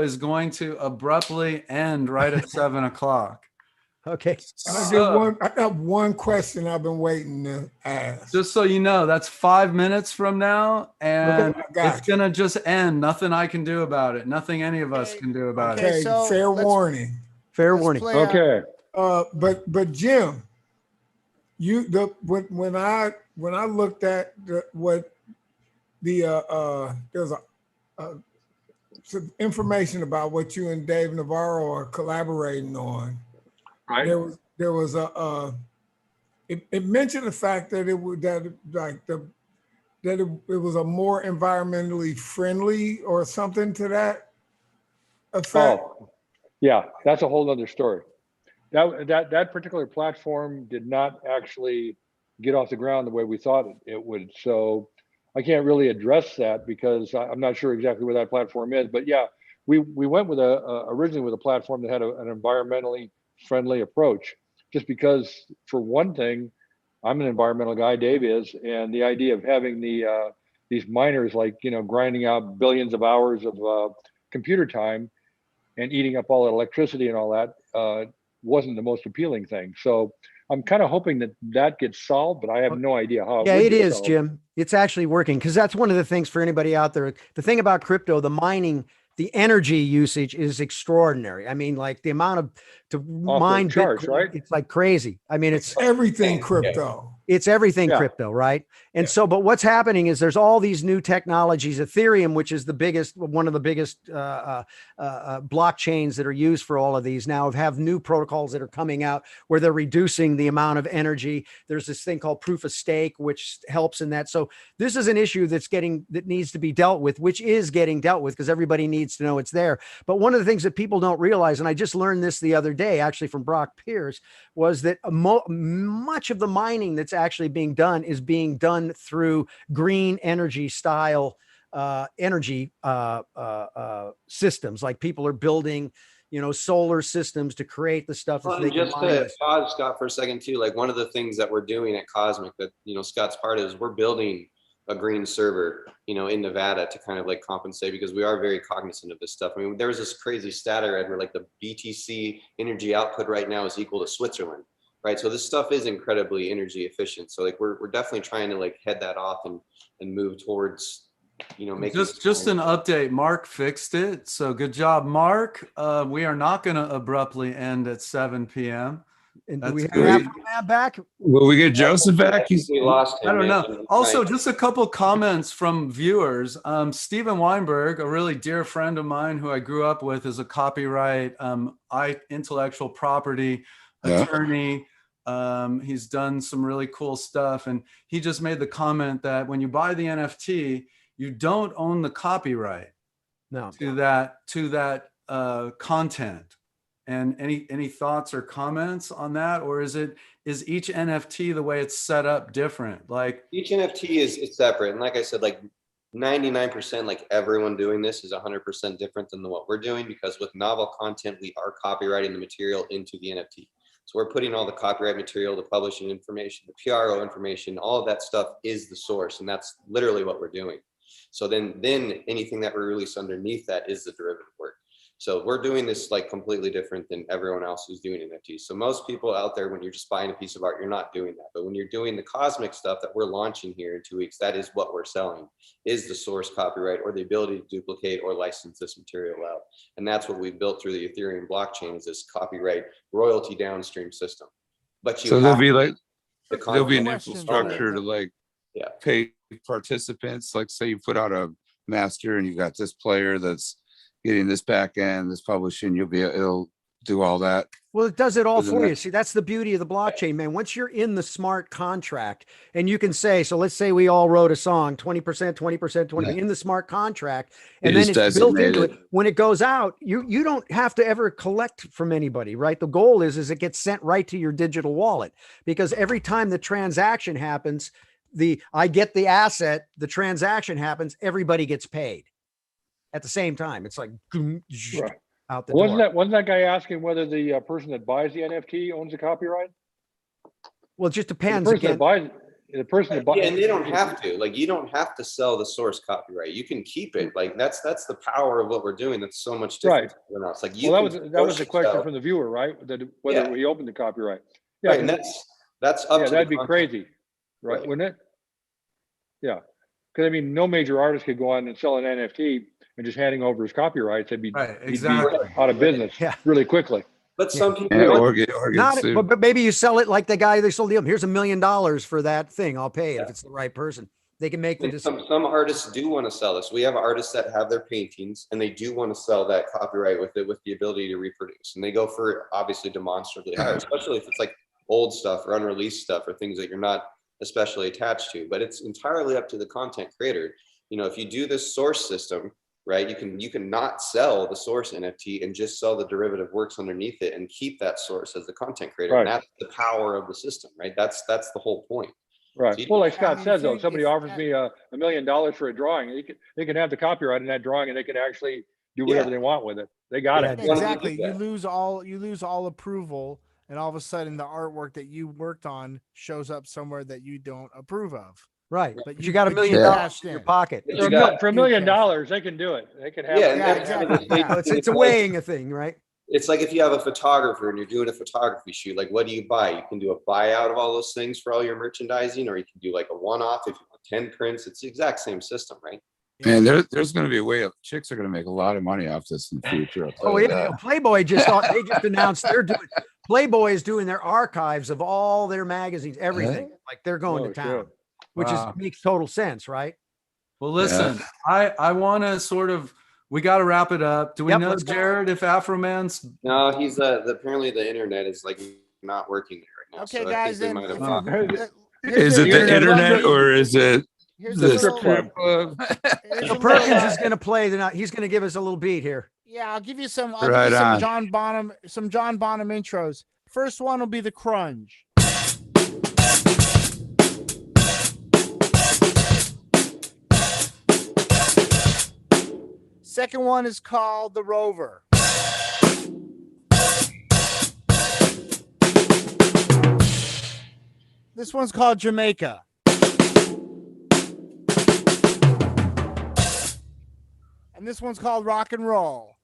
is going to abruptly end right at 7 o'clock. Okay. I got one question I've been waiting to ask. Just so you know, that's 5 minutes from now, and it's gonna just end. Nothing I can do about it. Nothing any of us can do about it. Okay, so fair warning. Fair warning. Okay. But Jim, when I looked at there's some information about what you and Dave Navarro are collaborating on. Right. There was it mentioned the fact that it was it was a more environmentally friendly or something to that effect. Oh, yeah, that's a whole other story. That particular platform did not actually get off the ground the way we thought it would. So I can't really address that because I'm not sure exactly where that platform is. But yeah, we went with originally with a platform that had an environmentally friendly approach, just because, for one thing, I'm an environmental guy, Dave is, and the idea of having these miners, like, grinding out billions of hours of computer time and eating up all that electricity and all that wasn't the most appealing thing. So I'm kind of hoping that gets solved, but I have no idea how. Yeah, it is, solved. Jim. It's actually working, because that's one of the things for anybody out there. The thing about crypto, the mining, the energy usage is extraordinary. I mean, like the amount to mine charts, Bitcoin, right? it's like crazy. I mean, it's everything crypto. It's everything crypto, right? And so, but what's happening is there's all these new technologies. Ethereum, which is one of the biggest blockchains that are used for all of these now, have new protocols that are coming out where they're reducing the amount of energy. There's this thing called proof of stake, which helps in that. So this is an issue that needs to be dealt with, which is getting dealt with because everybody needs to know it's there. But one of the things that people don't realize, and I just learned this the other day, actually from Brock Pierce, was that much of the mining that's actually being done is being done through green energy style energy systems. Like people are building, solar systems to create the stuff. Well, and just to pause, Scott, for a second too, like one of the things that we're doing at Cosmic that, Scott's part of is we're building a green server, in Nevada to kind of like compensate, because we are very cognizant of this stuff. I mean, there was this crazy stat I read where like the BTC energy output right now is equal to Switzerland. Right. So this stuff is incredibly energy efficient. So like we're definitely trying to like head that off and move towards, making just an update. Mark fixed it. So good job, Mark. We are not going to abruptly end at 7 p.m. And do we have Matt back? Will we get Joseph back? We lost him. I don't know. Also, just a couple comments from viewers. Steven Weinberg, a really dear friend of mine who I grew up with, is a copyright, intellectual property attorney. He's done some really cool stuff, and he just made the comment that when you buy the NFT, you don't own the copyright to that content. And any thoughts or comments on that, or is each NFT the way it's set up different? Like each NFT is separate, and like I said, like 99%, like everyone doing this is 100% different than what we're doing, because with novel content, we are copywriting the material into the NFT. So we're putting all the copyright material, the publishing information, the PRO information, all of that stuff is the source. And that's literally what we're doing. So then anything that we release underneath that is the derivative work. So we're doing this like completely different than everyone else who's doing NFTs. So most people out there, when you're just buying a piece of art, you're not doing that. But when you're doing the Cosmic stuff that we're launching here in 2 weeks, that is what we're selling, is the source copyright or the ability to duplicate or license this material out. And that's what we built through the Ethereum blockchain, is this copyright royalty downstream system. But you there'll be an Question. infrastructure to like pay participants. Like say you put out a master and you've got this player that's getting this back end, this publishing, it'll do all that. Well, it does it all Doesn't for that- you. See, that's the beauty of the blockchain, man. Once you're in the smart contract and you can say, so let's say we all wrote a song, 20%, 20%, 20% in the smart contract, and It then is it's built into it. designated. When it goes out, you don't have to ever collect from anybody, right? The goal is it gets sent right to your digital wallet, because every time the transaction happens, I get the asset, the transaction happens, everybody gets paid at the same time. It's like Right. out the Wasn't door. that guy asking whether the person that buys the NFT owns the copyright? Well, it just The depends. person Again, that buys, the person that buys. Yeah, and they don't have to. Like, you don't have to sell the source copyright. You can keep it. Like, that's the power of what we're doing. That's so much different than us. Like, you Well, that can was the force question yourself- from the viewer, right? Whether Yeah. he opened the copyright. Yeah, Right, and that's up to that'd the be content. crazy, right? Wouldn't it? Yeah, because I mean, no major artist could go on and sell an NFT and just handing over his copyrights. He'd be exactly. out of business really quickly. But some people Yeah, like- or get not, sued. but maybe you sell it like the guy they sold him. Here's $1 million for that thing. I'll pay it if it's the right person. They can make the and decision. some artists do want to sell this. We have artists that have their paintings and they do want to sell that copyright with the ability to reproduce. And they go for obviously demonstrably higher, especially if it's like old stuff or unreleased stuff or things that you're not especially attached to. But it's entirely up to the content creator. You know, if you do this source system, right, you can not sell the source NFT and just sell the derivative works underneath it and keep that source as the content creator. Right. And that's the power of the system, right? That's the whole point. Right. So you- Well, like I Scott mean, says, if though, you- if somebody if offers that- me $1 million for a drawing, they can have the copyright in that drawing and they can actually do whatever Yeah. they want with it. They got Yeah, it. Why don't you Exactly. do You that? lose all approval, and all of a sudden the artwork that you worked on shows up somewhere that you don't approve of. Right. But But you got $1 million cashed in your in. pocket. But For you got- for $1 million, they can do it. They can have Yeah, it. and Yeah, that's- exactly. Yeah. It's a weighing a thing, right? It's like if you have a photographer and you're doing a photography shoot, like what do you buy? You can do a buyout of all those things for all your merchandising, or you can do like a one-off if you want 10 prints. It's the exact same system, right? Man, there's going to be a way of chicks are going to make a lot of money off this in the future. I'll tell Oh you yeah, that. Playboy just announced Playboy is doing their archives of all their magazines, everything. Like they're going Oh, to town, sure. which Wow. makes total sense, right? Well, listen, I want to sort of, we got to wrap it up. Do we Yep, know, let's go. Jared, if Afroman's? No, he's apparently the internet is like not working there right now. Okay, so I think guys, they then might have- Is it the internet or is it Here's the a little- strip club? here's So a Perkins little- is going to play tonight. He's going to give us a little beat here. Yeah, I'll give you some. Right on. John Bonham intros. First one will be the crunge. Second one is called the Rover. This one's called Jamaica. And this one's called Rock and Roll.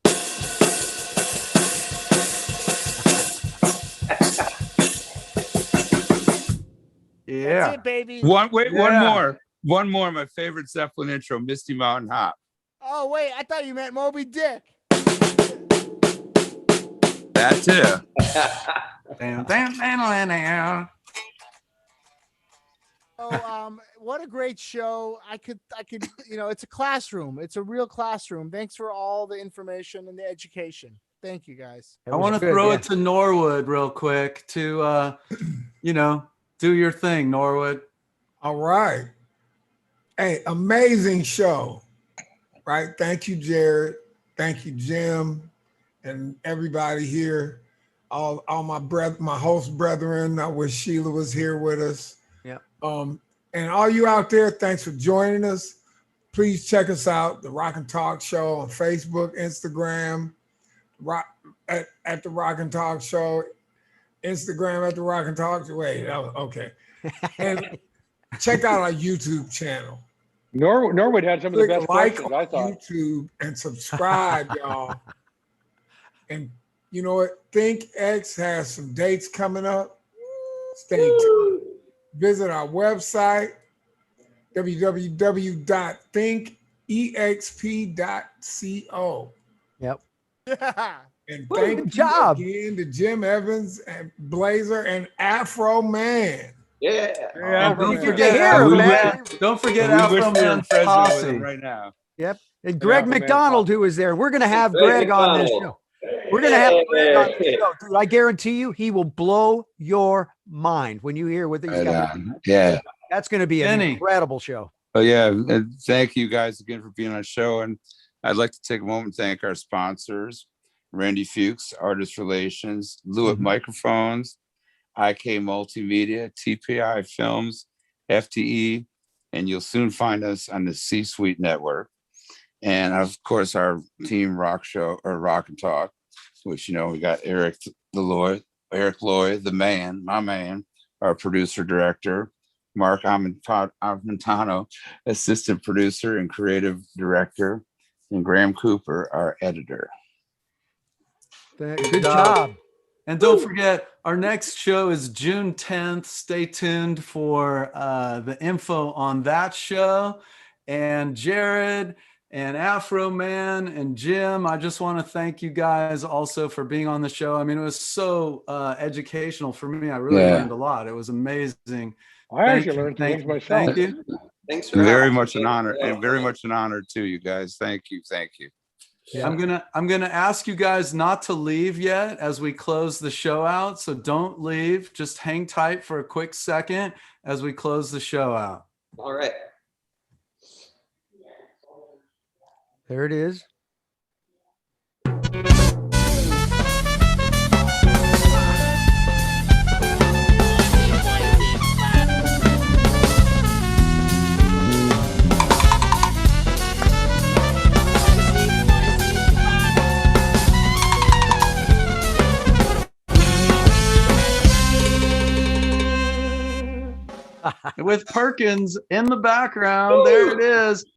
Yeah. That's it, baby. One Yeah. one more. My favorite Zeppelin intro, Misty Mountain Hop. Oh, wait, I thought you meant Moby Dick. That too. Oh, what a great show. I could, it's a classroom. It's a real classroom. Thanks for all the information and the education. Thank you, guys. I want to throw it to Norwood real quick to, do your thing, Norwood. All right. Hey, amazing show. Right. Thank you, Jared. Thank you, Jim, and everybody here. All my host brethren. I wish Sheila was here with us. Yeah. And all you out there, thanks for joining us. Please check us out, the Rock and Talk Show on Facebook, Instagram, at the Rock and Talk Show, Instagram at the Rock and Talk. Wait, okay. And check out our YouTube channel. Norwood had some of the Click best like questions, I on thought. YouTube and subscribe, y'all. And you know what? ThinkX has some dates coming up. Stay tuned. Visit our website, www.thinkexp.co. Yep. And Woo, thank good you job. again to Jim Evans and Blazer and Afro Man. Yeah. And don't man. forget Hear Afro him, Man. man. Don't forget We wish Afro we were in Man Fresno with posse. him right now. Yep. And Greg Afro Man McDonald, who is there. We're going to have Greg Greg on this McDonald. show. We're gonna have Greg on the show, dude. I guarantee you, he will blow your mind when you hear what he's got. Yeah. That's gonna be an Kenny. incredible show. Oh yeah, and thank you guys again for being on the show. And I'd like to take a moment to thank our sponsors, Randy Fuchs, Artist Relations, Lewitt Microphones, IK Multimedia, TPI Films, FTE, and you'll soon find us on the C-Suite Network. And of course, our team Rock and Talk, which, we got Eric Lloyd, the man, my man, our producer director, Mark Amentano, assistant producer and creative director, and Graham Cooper, our editor. Good job. And don't forget, our next show is June 10th. Stay tuned for the info on that show. And Jared and Afro Man and Jim, I just want to thank you guys also for being on the show. I mean, it was so educational for me. I really learned a lot. It was amazing. I actually learned things myself. Thank you. Thanks for Very having much me. an honor, and very much an honor too, you guys. Thank you. Yeah. I'm gonna ask you guys not to leave yet as we close the show out. So don't leave. Just hang tight for a quick second as we close the show out. All right. There it is. With Perkins in the background, there it is.